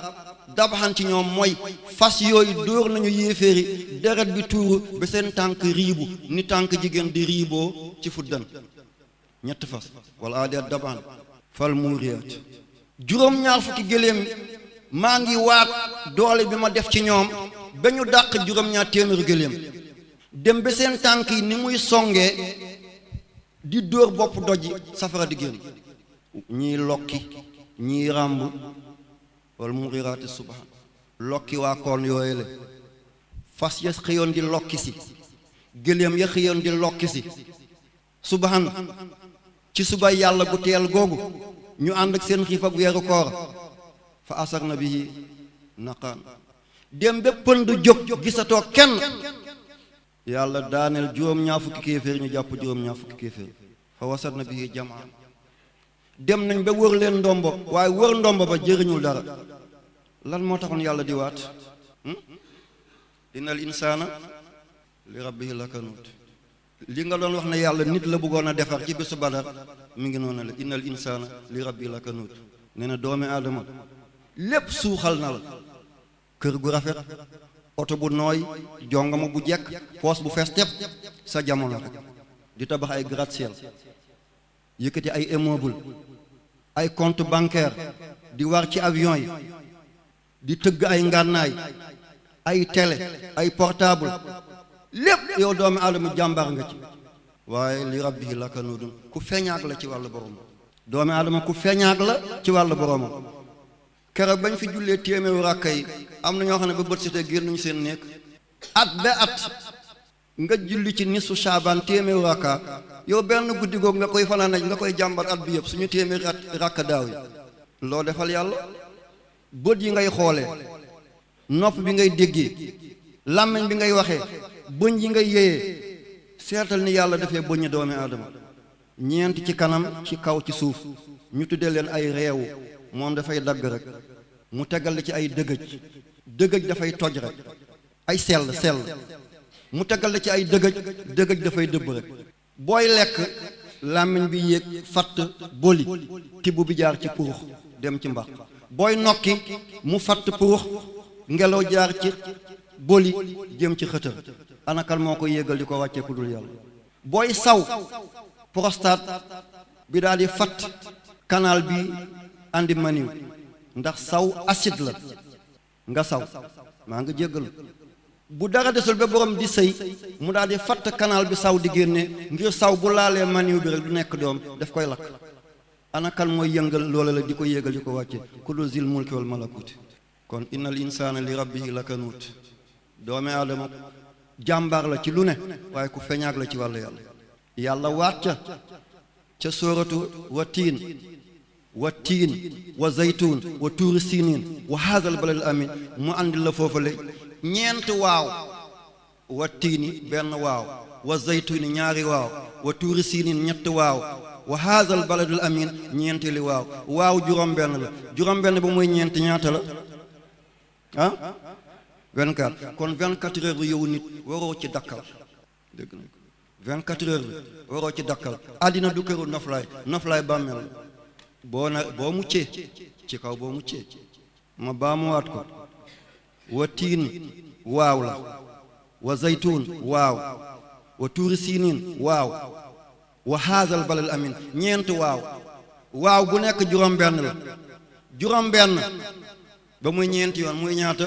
dabaxan ci ñoom mooy fas yooyu dóor nañu yéeféeri deret bi tuuru ba seen tànk riibu ni tànk jigéen di riiboo ci fuddan ñett fas wala aadaat dabaxan fal muuriyaat juróom-ñaar fukki gëléem maa ngi waat doole bi ma def ci ñoom ba ñu dàq juróom-ñaar téeméeri gëléem dem ba seen tànk yi ni muy songee di dóor bopp doj safara di génn ñii lokki ñii ràmb wal muriraati subhan lokki waa koon yooyu la fas ya xëyoon di lokki si gëléem ya xëyoon di lokki si subhan ci suba yàlla gu teel googu ñu ànd ak seen xiif ak weeru koor fa asar na bihi naqaan dem ba pënd jóg gisatoo kenn yàlla daaneel juróom-ñaar fukki kéeféer ñu jàpp juróom-ñaar fukki kéeféer fa wasat na bihi jamaan dem nañ ba wër leen ndombo waaye wër ndombo ba jëriñul dara lan moo taxoon yàlla di waat innal insaana li rabbihi lakanuut li nga doon wax ne yàlla nit la bëggoon a defar ci bésu Badar mi ngi noonu la innal insaana li rabbihi lakanuut nee na doomi aadama lépp suuxal na la kër gu rafet oto bu nooy jongama bu jekk poos bu fees tepp sa jamono rek di tabax ay gratte-ciel yëkkati ay immeuble ay compte bancaire di war ci avion yi di tëgg ay ngànnaay ay télé ay portable lépp yow doomi aadama jàmbaar nga ci waaye li rabbihi lakanuudun ku feeñaag la ci wàllu borom doomi aadama ku feeñaag la ci wàllu boromam keroog bañ fi jullee téeméeru ràkka yi am na ñoo xam ne ba bët setee génnuñu seen nekk at ba at nga julli ci nisu Shaabaan téeméeru ràkka yow benn guddi googu nga koy fanaan nga koy jàmbar at bi yëpp suñu téeméeri at ràkka daaw yi loo defal yàlla bët yi ngay xoolee nopp bi ngay déggee làmmiñ bi ngay waxee bëñ yi ngay yéyee seetal ni yàlla dafee bëññi doomi aadama ñeent ci kanam ci kaw ci suuf ñu tuddee leen ay reewu moom dafay dagg rek mu tegal la ci ay dëgëj dafay toj rek ay sell mu tegal la ci ay dëgëj dafay dëbb rek booy lekk làmmiñ bi yéeg fatt boli tibb bi jaar ci purux dem ci mbax booy nokki mu fatt purux ngelaw jaar ci boli jëm ci xëtër anakal moo ko yéegal di ko wàccee ku dul yàlla booy saw prostate bi daal di fatt canal bi andi maniw ndax saw acide la nga saw maa nga jéggalu bu dara desul ba borom di sëy mu daal di fatt canal bi saw di génne ngir saw bu laalee maniw bi rek du nekk doom daf koy lakk anakal mooy yëngal loola la di ko yéegal di ko wàcce ku dul zil mulki wal malakuti kon innal insaana li rabbihi lakanuut doomi aadama jàmbaar la ci lu ne waaye ku feñaag la ci wàllu yàlla waat ca sóoratu wa tiin wa zaytuun wa tuuri siniin wa haazal baladil amiin mu àndi la foofale ñeent waaw wa tiini benn waaw wa zaytuni ñaari waaw wa tuuri siinin ñett waaw wa haazal baladul amin ñeenti li waaw waaw juróom-benn la juróom-benn ba muy ñeenti ñaata la ah 24 kon 24 heures yow nit waroo ci dakkal dégg na 24 heures waroo ci dakkal àddina du këru noflaay bàmmeel boo muccee ci kaw boo muccee ma baamuwaat ko wa tiin waaw la wa zaytun waaw wa tuuri siinin waaw wa haazal balal amin ñeent waaw bu nekk juróom-benn la juróom-benn ba muy ñeenti yoon muy ñaata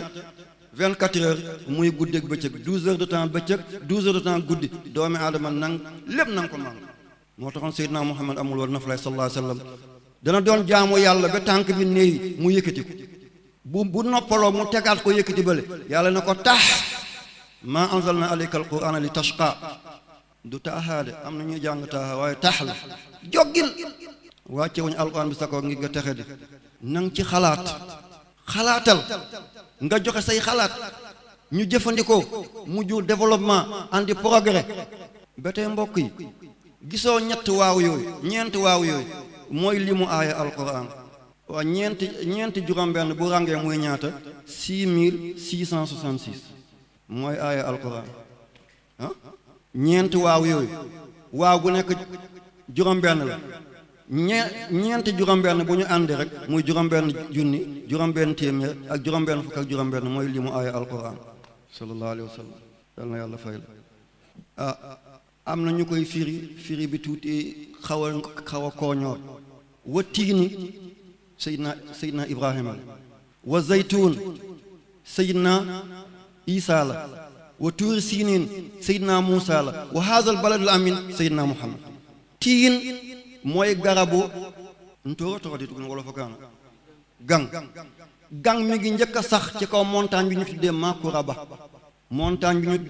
24 heures muy guddeeg bëccëg 12 heures de temps bëccëg 12 heures de temps guddi doomi aadama nang lépp nang ko mang moo taxoon Seydina Muhammad amul woon naflay sallallahu alayhi wa sallam dana doon jaamu yàlla ba tànk bi néew mu yëkkati ko bu noppaloo mu tegaat ko yëkkati bële yàlla na ko tax maa anzalna alayka alqur'ana li tashqa du taaxaade am na ñuy jàng taaxa waaye tax la joggil wàcce wuñu alqur'an bi sa ko ngi nga texe di nang ci xalaatal nga joxe say xalaat ñu jëfandikoo mu jur développement andi progrès ba tey mbokk yi gisoo ñeenti waaw yooyu mooy limu aaya alquran waa ñeenti juróom-benn bu ràngee muy ñaata 6666 mooy aaya alquran ñeenti waaw yooyu waaw bu nekk juróom-benn la ñeenti juróom-benn bu ñu àndi rek muy juróom-benn junni juróom-benn téeméer ak juróom-benn fukk ak juróom-benn mooy limu aaya alquran sallallahu alayhi wa sallam yal na yàlla fay la am na ñu koy firi bi tuuti xaw a kooñoor wa tiini Seydina Ibrahima la wa zaytuun Seydina Isa la wa tuuri siinin Seydina Muusa la wa haazal baladul amin Seydina Muhammad tiin mooy garabu ntooro toxoti tukun wala fakaana gang mi ngi njëkk a sax ci kaw montagne bi ñu tuddee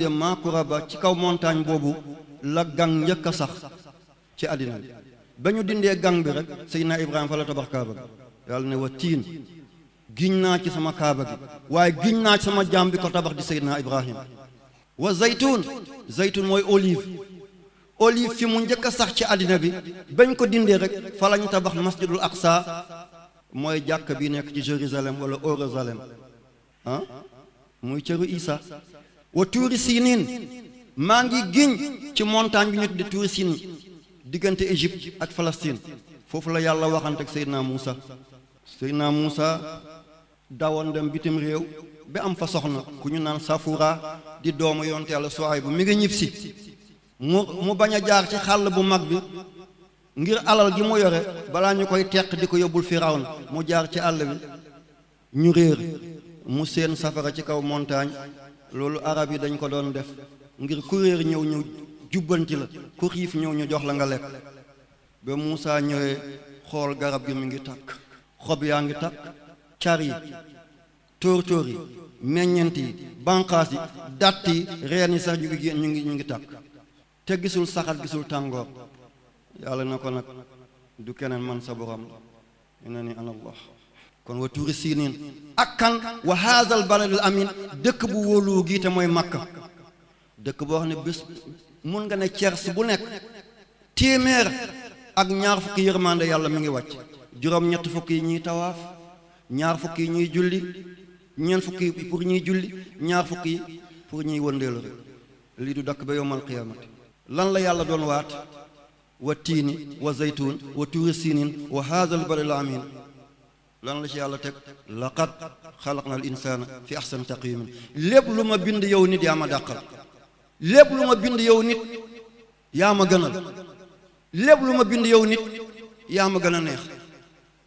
Makuraba ci kaw montagne boobu la gang njëkk a sax ci àddina bi ba ñu dindee gang bi rek Seydina Ibrahima fa la tabax kaaba gi yàlla ne wa tiin giñ naa ci sama kaaba gi waaye giñ naa ci sama jaam bi ko tabax di Seydina Ibrahima wa zaytun mooy olive fi mu njëkk a sax ci àddina bi bañ ko dindee rek fa la ñu tabax masjidul aqsa mooy jàkk bi nekk ci Jérusalem wala Jérusalem muy cëru Isa wa tuuri siinin maa ngi giñ ci montagne bi ñu tudde tuuri siinin diggante Égypte ak Palestine foofu la yàlla waxante ak Seydina Muusa dawoon dem bitim réew ba am fa soxna ku ñu naan Safura di doomu yonte yàlla Suwaybu mi ngi ñibbisi mu bañ a jaar ci xàll bu mag bi ngir alal gi mu yore balaa ñu koy teq di ko yóbbul Firawna mu jaar ci àll bi ñu réer mu seen safara ci kaw montagne loolu arab yi dañ ko doon def ngir ku réer ñëw jubbanti la ku xiif ñëw ñu jox la nga lekk ba Muusa ñëwee xool garab gi mi ngi tàkk xob yaa ngi tàkk car yi tóor yi meññent yi banqaas yi datt yi reen yi sax ñu ngi tàkk te gisul saxat gisul tàngoor yàlla na ko nag du keneen man sa borom la ina ni ana allah kon wa tuuri siinin ak kan wa haazal baladul amin dëkk bu wóolu gi te mooy Makka dëkk boo xam ne bés mun nga ne cers bu nekk téeméer ak ñaar fukki yërmande yàlla mi ngi wàcc juróom-ñett fukki yi ñuy tawaaf ñaar fukki yi ñuy julli ñeent fukki yi pour ñuy julli ñaar fukki yi pour ñuy wëndeelu rek lii du dakk ba yowmal qiyaamati lan la yàlla doon waat wa tiini wa zaytuun wa tuuri siinin wa haazal baladil amin lan la ci yàlla teg laqad xalaqna al insaana fi ahsani taqwiimin lépp lu ma bind yow nit yaa ma dàqal lépp lu ma bind yow nit yaa ma gënal lépp lu ma bind yow nit yaa ma gën a neex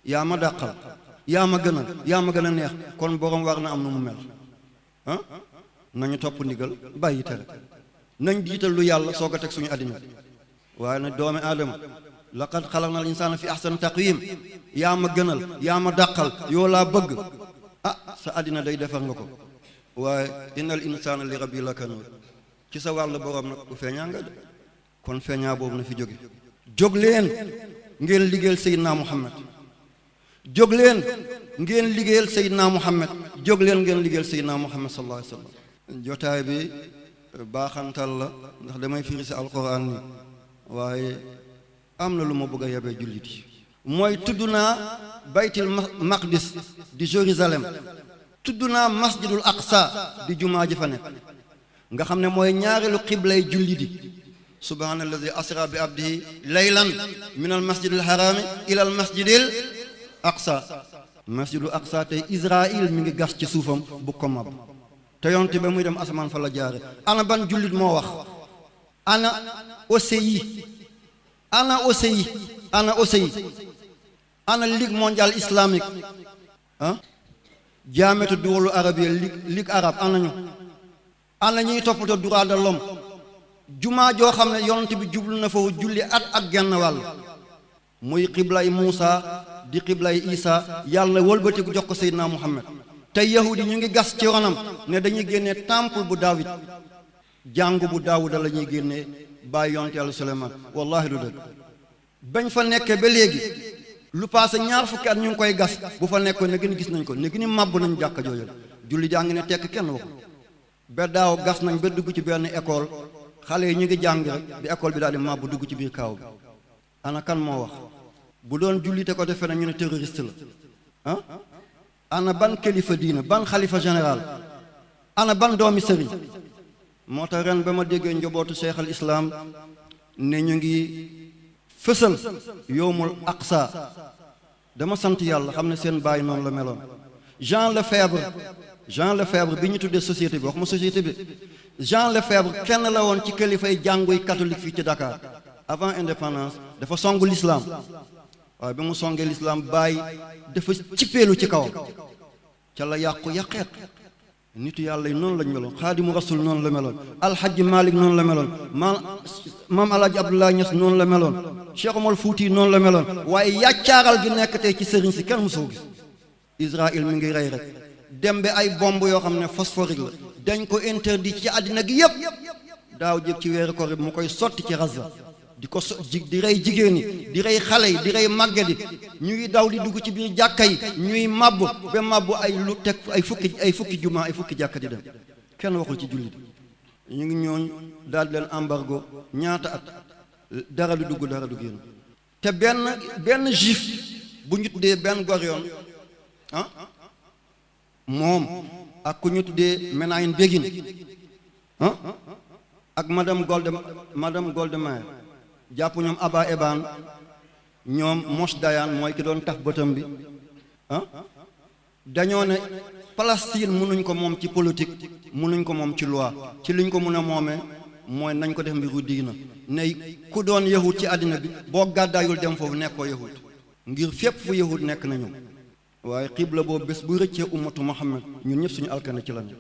yaa ma dàqal yaa ma gënal yaa ma gën a neex kon borom war na am nu mu mel nañu topp ndigal bàyyi tere nañ jiital lu yàlla soog a teg suñu àddina waaye nag doomi aadama laqad xalaqna al insaana fi ahsani taqwiim yaa ma gënal yaa ma dàqal yoo laa bëgg sa àddina day defar nga ko waaye innal insaana li rabbi lakanuud ci sa wàll borom nag bu feeñaa nga de kon feeñaa boobu na fi jóg leen ngeen liggéeyal Seydina Muhammad jóg leen ngeen liggéeyal Seydina Muhammad jóg leen ngeen liggéeyal Seydina Muhammad sallallahu alayhi wa sallam jotaay bi baaxantal la ndax damay firi si alquran ni waaye am na lu ma bëgg a yebee jullit yi mooy tudd naa baytil maqdis di Jérusalem tudd naa masjidul aqsa di jumaa ji fa nekk nga xam ne mooy ñaareelu xiblay jullit yi subhaanallazi asra bi abdihi laylan min al masjidil harami ila al masjidil aqsa masjidul aqsa tey Israël mi ngi gas ci suufam bu ko mab te yonte ba muy dem asamaan fa la jaare ana ban jullit moo wax ana OCI ana OCI ana OCI ana ligue mondiale islamique jaamiyatu duwalul arabiyya ligue arabe ana ñuy toppatoo droit de l'homme jumaa joo xam ne yonent bi jublu na foofu julli at ak genn wàll muy xiblay Muusa di xiblay Isa yàlla wëlbatiku jox ko Seydina Muhammad te yahudi ñu ngi gas ci ronam ne dañuy génnee temple bu Daawid jàngu bu Daawuda la ñuy génnee bàyyi yonent yàlla Suleymaan wallahi du dëgg bañ fa nekkee ba léegi lu paase ñaar fukki at ñu ngi koy gas bu fa nekkoon ne gën gis nañ ko ne gën màbb nañ jàkka jooju julli jaa ngi ne tekk kenn waxu ba daaw gas nañ ba dugg ci benn école xale yi ñu ngi jàng rek bi école bi daal di màbb dugg ci biir kaaw bi ana kan moo wax bu doon jullite ko defee na ñu ne terroriste la ana ban kilifa diina ban xalifa général ana ban doomi sëriñ moo tax ren ba ma déggee njobootu cheikh al islam ne ñu ngi fësal yowmul aqsa dama sant yàlla xam ne seen baay noonu la meloon Jean Lefebvre bi ñu tuddee société bi wax ma société bi Jean Lefebvre kenn la woon ci kilifay jànguy catholique fii ci Dakar avant indépendance dafa songu l'islam waaye bi mu songee l'islam bàyyi dafa cippeelu ci kawam ca la yàqu yàqeet nitu yàlla yi noonu lañ meloon xaadimu rasul noonu la meloon alxaji malik noonu la meloon maam alaaji abdoulaye Niass noonu la meloon Cheikh Omar Fouti noonu la meloon waaye yàccaaral gi nekk tey ci sëriñ si kenn mosoo gis Israël mi ngi rey rek dem ba ay bomb yoo xam ne phosphorique la dañ ko interdit ci àddina gi yépp daaw jëg ci weeru koor bi mu koy sotti ci Gaza di rey jigéen ñi di rey xale yi di rey màgget yi ñuy daw di dugg ci biir jàkka yi ñuy màbb ba màbb ay lu teg ay fukki jumaa ay fukki jàkka di dem kenn waxul ci jullit ñu ngi ñooñ daal di leen embargo ñaata at dara du dugg dara du génn te benn juif bu ñu tuddee benn Gurion moom ak ku ñu tuddee Menachem Begin ak madame Goldemeyer jàpp ñoom Abba Eban ñoom Moshe Dayan mooy ki doon taf bëtam bi dañoo ne Palestine mënuñ ko moom ci politique mënuñ ko moom ci loi ci liñ ko mën a moomee mooy nañ ko def mbiru diina ne ku doon yahud ci àddina bi boo gàddaayul dem foofu nekkoo yahud ngir fépp fu yahud nekk nañu waaye xibla boobu bés bu rëccee ummatu Muhammad ñun ñëpp suñu alkane ci lañu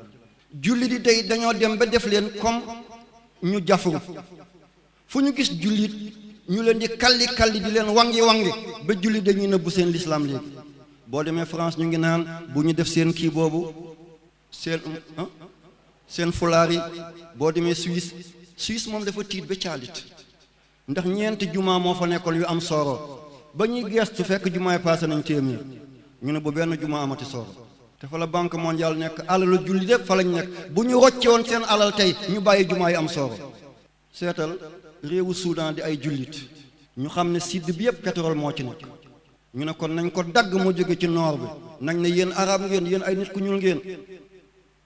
julli di tey dañoo dem ba def leen comme ñu jafaru fu ñu gis jullit ñu leen di kalli di leen wangi ba jullit dañuy nëbbu seen l'islam léegi boo demee France ñu ngi naan bu ñu def seen kii boobu seen fulaar yi boo demee Suisse moom dafa tiit ba caalit ndax ñeenti jumaa moo fa nekkoon yu am sooro ba ñuy geestu fekk jumaa yi passé nañ téeméer ñu ne bu benn jumaa amati sooro te fa la banque mondiale nekk alalu jullit yépp fa lañ nekk bu ñu rocce woon seen alal tey ñu bàyyi jumaa yi am sooro seetal réewu Soudan di ay jullit ñu xam ne sud bi yépp pétrole moo ci nekk ñu ne kon nañ ko dagg mu jóge ci nord bi nañ ne yéen arab ngeen yéen ay nit ku ñuul ngeen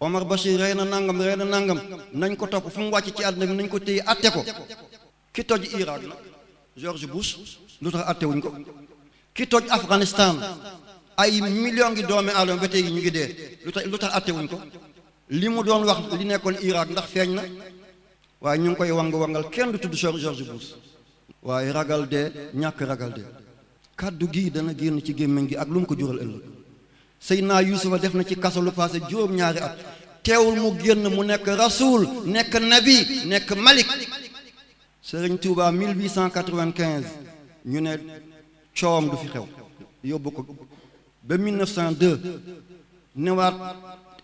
Omar Bachir rey na nangam nañ ko topp fu mu wàcc ci àddina bi nañ ko téye atte ko ki toj Irak nag George Bush lu tax atte wuñ ko ki toj Afghanistan ay million ngi doomi aadama ba tey ñu ngi dee lu tax atte wuñ ko li mu doon wax li nekkoon Irak ndax feeñ na waaye ñu ngi koy wangal kenn du tudd George Bush waaye ragal dee ñàkk ragal dee kàddu gii dana génn ci gémmiñ gi ak lu mu ko jural ëllëg Seydina Yuusufa def na ci kaso lu passé juróom-ñaari at teewul mu génn mu nekk rasul nekk nabi nekk malik Sëriñ Tuuba 1895 ñu ne coowam du fi xew yóbbu ko ba 1902 newaat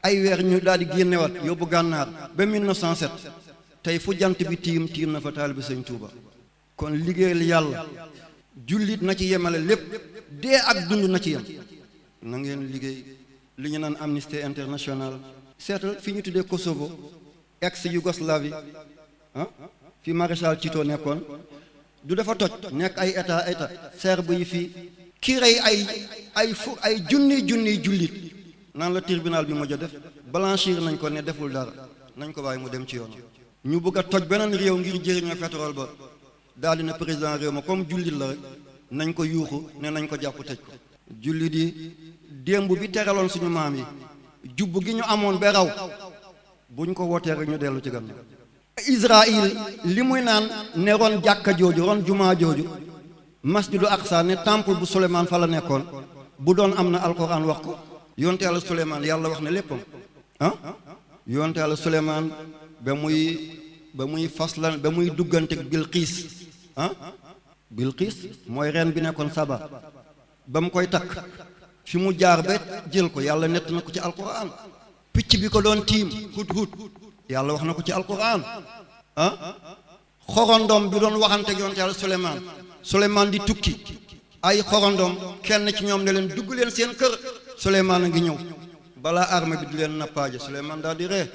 ay weer ñu daal di génnewaat yóbbu gànnaar ba 1907 tey fu jant bi tiim na fa taalibe Sëriñ Tuuba kon liggéeyal yàlla jullit na ci yemale lépp dee ak dund na ci yem na ngeen liggéey li ñu naan Amnesty International seetal fi ñu tuddee Kosovo ex Yougoslavie fi maréchal Tito nekkoon du dafa toj nekk ay état serbe yi fii ki rey ay junni jullit naan la tribunal bi mujj a def blanchir nañ ko ne deful dara nañ ko bàyyi mu dem ci yoon ñu bëgg a toj beneen réew ngir jëriñoo pétrole ba daal dina président réew ma comme jullit la rek nañ ko yuuxu ne nañ ko jàpp tëj ko jullit yi démb bi teraloon suñu maam yi jubb gi ñu amoon ba raw buñ ko wootee rek ñu dellu ci gannaaw Israël li muy naan ne ron jàkka jooju ron jumaa jooju masjidu Aqsa ne temple bu Souleymane fa la nekkoon bu doon am na alquran wax ko yonte yàlla Souleymane yàlla wax ne léppam yonte yàlla Souleymane ba muy faslan ba muy duggante Bilqiis Bilqiis mooy reen bi nekkoon Saba ba mu koy takk fi mu jaar ba jël ko yàlla nett na ko ci alquran picc bi ko doon tiim hut yàlla wax na ko ci alquran xorondom bi doon waxante ak yonte yàlla Souleymane di tukki ay xorondom kenn ci ñoom ne leen dugg leen seen kër Souleymane a ngi ñëw balaa armée bi di leen nappaaje Souleymane daal di ree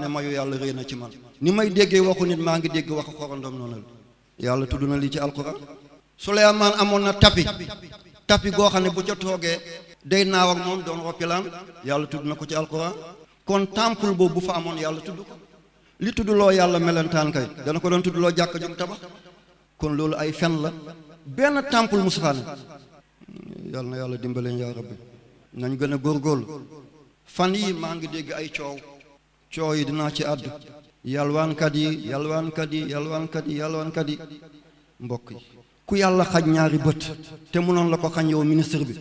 ne mayu yàlla rëy na ci man ni may déggee waxu nit maa ngi dégg waxu xorondom noonu la yàlla tudd na lii ci alquran Souleymane amoon na tapi goo xam ne bu ca toogee day naaw ak moom doon roppilaan yàlla tudd na ko ci alquran kon temple boobu bu fa amoon yàlla tudd ko li tudd loo yàlla melentaan kay dana ko doon tudd loo jàkk jum tabax kon loolu ay fen la benn temple musafa ne yàlla na yàlla dimbaleen yaa rabbi nañ gën a góorgóorlu fan yi maa ngi dégg ay coow yi dinaa ci àddu yalwaankat yi mbokk yi ku yàlla xaj ñaari bët te mënoon la ko xañ yow ministre bi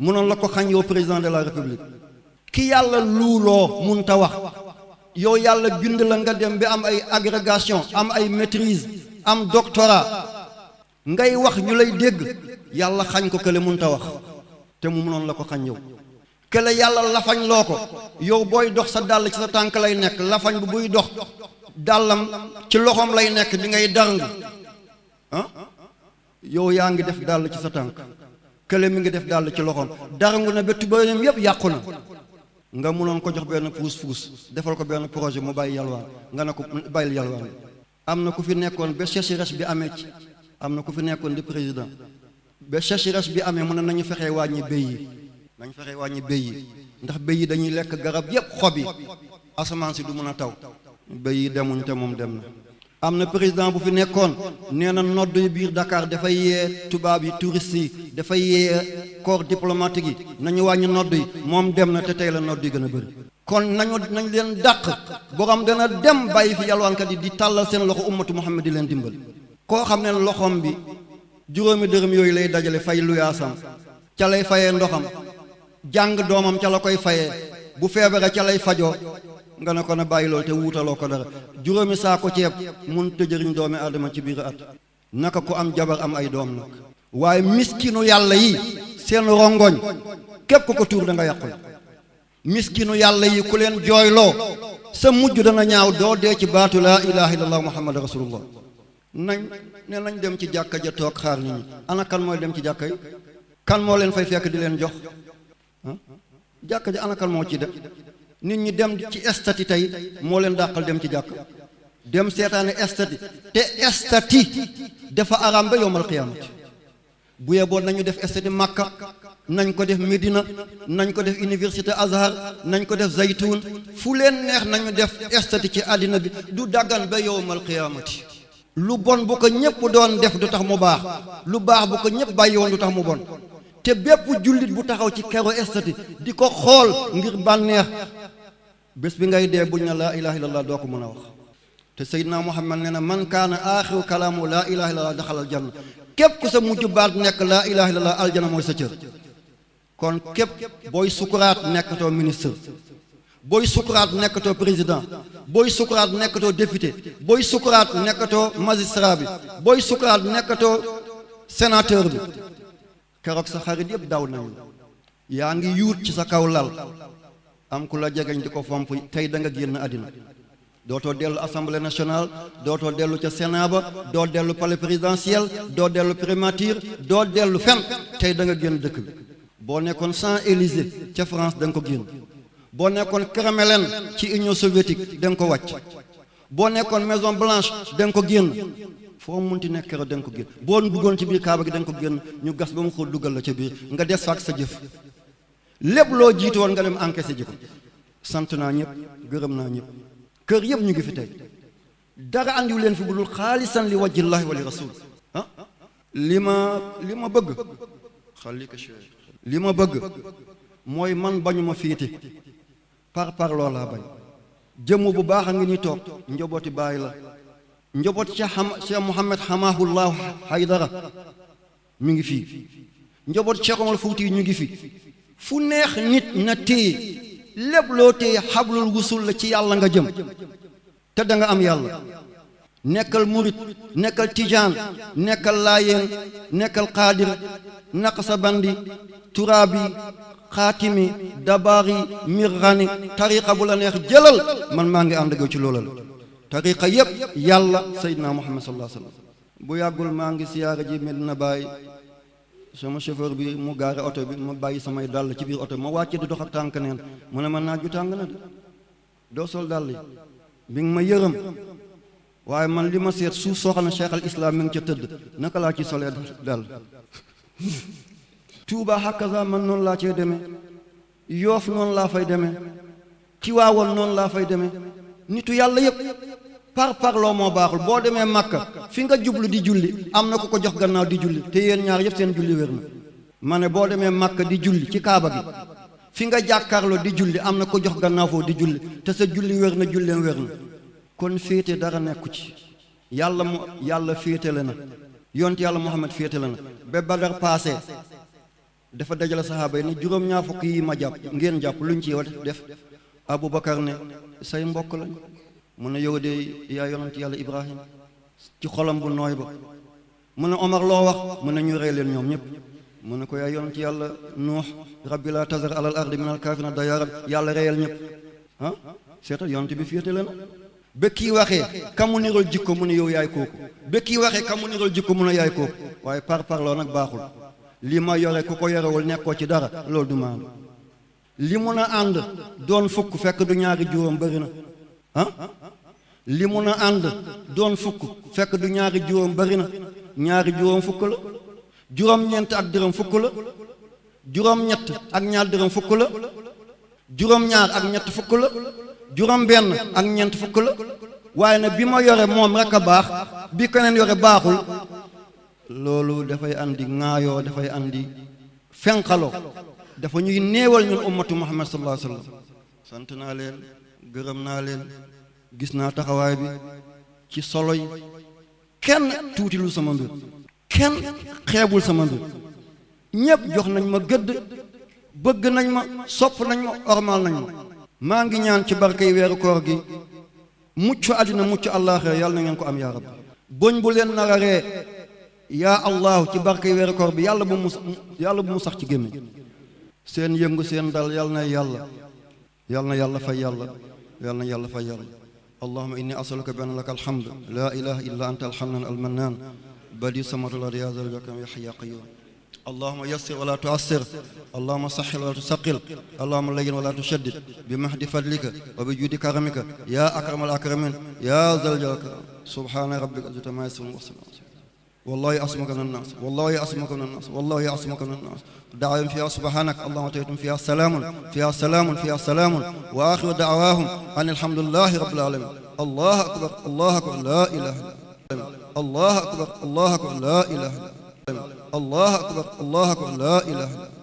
mënoon la ko xañ yow président de la république ki yàlla luuloo mun ta wax yow yàlla bind la nga dem bi am ay agrégation am ay maîtrise am doctorat ngay wax ñu lay dégg yàlla xañ ko kële mun ta wax te mu mënoon la ko xañ yow kële yàlla lafañ loo ko yow booy dox sa dàll ci sa tànk lay nekk lafañ bu buy dox dàllam ci loxoom lay nekk di ngay darngu yow yaa ngi def dàll ci sa tànk kële mi ngi def dàll ci loxoom darngu na ba tubéyam yépp yàqu na nga mënoon ko jox benn puus defal ko benn projet mu bàyyi yalwaan nga ne ko bàyyil yalwaan am na ku fi nekkoon ba sécheresse bi amee ci am na ku fi nekkoon di président ba sécheresse bi amee mu ne nañu fexee wàññi béy yi ndax béy yi dañuy lekk garab yépp xob yi asamaan si du mën a taw béy yi demuñ te moom dem na am na président bu fi nekkoon nee na nodd yi biir Dakar dafay yee tubaab yi touristes yi dafay yee corps diplomatique yi nañu wàññi nodd yi moom dem na te tey la nodd yi gën a bëri kon nañ leen dàq borom dana dem bàyyi fi yalwaankat yi di tàllal seen loxo ummatu Muhammad di leen dimbal koo xam ne loxoom bi juróomi dërëm yooyu lay dajale fay luyaasam ca lay fayee ndoxam jàng doomam ca la koy fayee bu feebare ca lay fajoo nga ne ko na bàyyi loolu te wuutaloo ko dara juróomi saako ceeb mun te jëriñ doomi aadama ci biir at naka ko am jabar am ay doom nag waaye miskinu yàlla yi seen rongoñ képp ko tuur da nga yàqul miskinu yàlla yi ku leen jooyloo sa mujj dana ñaaw doo dee ci baatu laa ilaha illallah muhammad rasulullah nañ dem ci jàkka ja toog xaar nit ñi ana kan mooy dem ci jàkka yi kan moo leen fay fekk di leen jox jàkka ja ana kan moo ci dem nit ñi dem ci estati tey moo leen dàqal dem ci jàkk dem seetaane estati te estati dafa araam ba yowmal qiyaamati bu yeboo nañu def estati Makka nañ ko def Medina nañ ko def université Azhar nañ ko def Zaytun fu leen neex nañu def estati ci àddina bi du daggan ba yowmal qiyaamati lu bon bu ko ñëpp doon def du tax mu baax lu baax bu ko ñëpp bàyyi woon du tax mu bon te bépp jullit bu taxaw ci kero estati di ko xool ngir bànneex bés bi ngay dee buñ na laa ilaha illallah doo ko mën a wax te Seydina Muhammad nee na man kaana aaxiru kalaamu laa ilaha illallah daxalal janna képp ku sa mujj baat nekk laa ilaha illallah aljana mooy sa cër kon képp booy sukuraat nekkatoo ministre booy sukuraat nekkatoo président booy sukuraat nekkatoo député booy sukuraat nekkatoo magistrat bi booy sukuraat nekkatoo sénateur bi keroog sa xarit yëpp daw nañu yaa ngi yuut ci sa kaw lal am ku la jegeñ di ko fomp tey da nga génn àddina dootoo dellu assemblée nationale dootoo dellu ca sénat ba doo dellu palais présidentiel doo dellu primature doo dellu fen tey da nga génn dëkk bi boo nekkoon sans Élysée ca France da nga ko génn boo nekkoon Kremlin ci Union soviétique da nga ko wàcc boo nekkoon Maison Blanche da nga ko génn foo munti nekk keroog da nga ko génn boo duggoon ci biir Kaaba gi da nga ko génn ñu gas ba mu ko duggal la ca biir nga des faak sa jëf lépp loo jiitu woon nga dem encaissé ji ko sant naa ñëpp gërëm naa ñëpp kër yëpp ñu ngi fi tey dara andiwu leen fi bu dul xaalisan li wajhillahi wa li rasul ah li ma bëgg li ma bëgg mooy man bañu ma fiiti par loolaa bañ jëmm bu baax a ngi ni toog njobooti bàyyi la njoboot Cheikh Mouhamed Hamahullahu Haydara mi ngi fii njoboot Cheikh Omar Fouti ñu ngi fi fu neex nit na téye lépp loo téye xablul wusul la ci yàlla nga jëm te da nga am yàlla nekkal murit nekkal tijaan nekkal laayeen nekkal xaadir naqsabandi turaabi xaatimi dabaari mirrani tariqa bu la neex jëlal man maa ngi ànd ak yow ci loolal tariqa yëpp yàlla Seydina Muhammad sallallahu alayhi wa sallam bu yàggul maa ngi siyaara ji Medina Baye sama chauffeur bi mu gaare oto bi ma bàyyi samay dàll ci biir oto bi ma wàcce di dox ak tànk neen mu ne ma naaj ju tàng na de doo sol dàll yi bi nga ma yërëm waaye man li ma seet suuf soo xam ne cheikh al islam mi ngi ca tëdd naka laa ci solee dàll Tuuba hakaza man noonu laa cee demee Yoof noonu laa fay demee Tiwaawoon noonu laa fay demee nitu yàlla yëpp parloo moo baaxul boo demee Makka fi nga jublu di julli am na ku ko jox gannaaw di julli te yéen ñaar yëpp seen julli wér na ma ne boo demee Makka di julli ci Kaaba gi fi nga jàkkaarloo di julli am na ko jox gannaaw foofu di julli te sa julli wér na julleen wér na kon féete dara nekku ci yàlla féetale na yonent yàlla Muhammad féetale na ba Badar passé dafa dajale saxaaba yi ne juróom-ñaar fukk yi ma jàpp ngeen jàpp luñ ci def Aboubacar ne say mbokk lañ mu ne yow de yaa yonent yàlla Ibrahim ci xolam bu nooy ba mu ne Omar loo wax mu ne ñu rey leen ñoom ñëpp mu ne ko yaa yonent yàlla Nuux rabbi laa tazar alal ardi minal kaafiriina dayyaaran yàlla reyal ñëpp ah seetal yonent bi féete leen ba kii waxee kamu nirool jikko mu ne yow yaay kooku ba kii waxee kamu nirool jikko mu ne yaay kooku waaye parloo nag baaxul li ma yore ku ko yorewul nekkoo ci dara loolu du maanu li mun a ànd doon fukk fekk du ñaari juróom bëri na ah li mun a ànd doon fukk fekk du ñaari juróom bëri na ñaari juróom fukk la juróom-ñeent ak dërëm fukk la juróom-ñett ak ñaar dërëm fukk la juróom-ñaar ak ñett fukk la juróom-benn ak ñeent fukk la waaye nag bi ma yore moom rek a baax bi keneen yore baaxul loolu dafay andi ŋaayoo dafay andi fenqaloo dafa ñuy néewal ñun ummatu Muhammad sallallahu alayhi wa sallam sant naa leen gërëm naa leen gis naa taxawaay bi ci solo yi kenn tuutilul sama mbir kenn xeebul sama mbir ñëpp jox nañ ma gëdd bëgg nañ ma sopp nañ ma ormal nañ ma maa ngi ñaan ci barkay weeru koor gi mucc àddina mucc àllaaxira yàlla na ngeen ko am yaa rabbi boñ bu leen nararee yaa allahu ci barkay weeru koor bi yàlla bu mu sax ci gémmiñ seen yëngu seen dal yàlla na yàlla fay yàlla fay yàlla allahumma inni asaluka bi anna laka alhamd la ilaha illa anta alhannan almannan badi samatu la ya zal jalali ya hayy ya qayyum allahumma yassir wa la tu'assir allahumma sahhil wa la tusaqil allahumma layyin wa la tushaddid bi mahdi fadlika wa bi judi karamika ya akramal akramin ya zal jalali subhana rabbika rabbil izzati amma yasifun wa salamun والله يعصمك من الناس والله يعصمك من الناس والله يعصمك من الناس دعواهم فيها سبحانك اللهم تيتم فيها سلام وآخر دعواهم أن الحمد لله رب العالمين الله أكبر لا إله إلا الله أكبر لا إله إلا الله أكبر لا إله إلا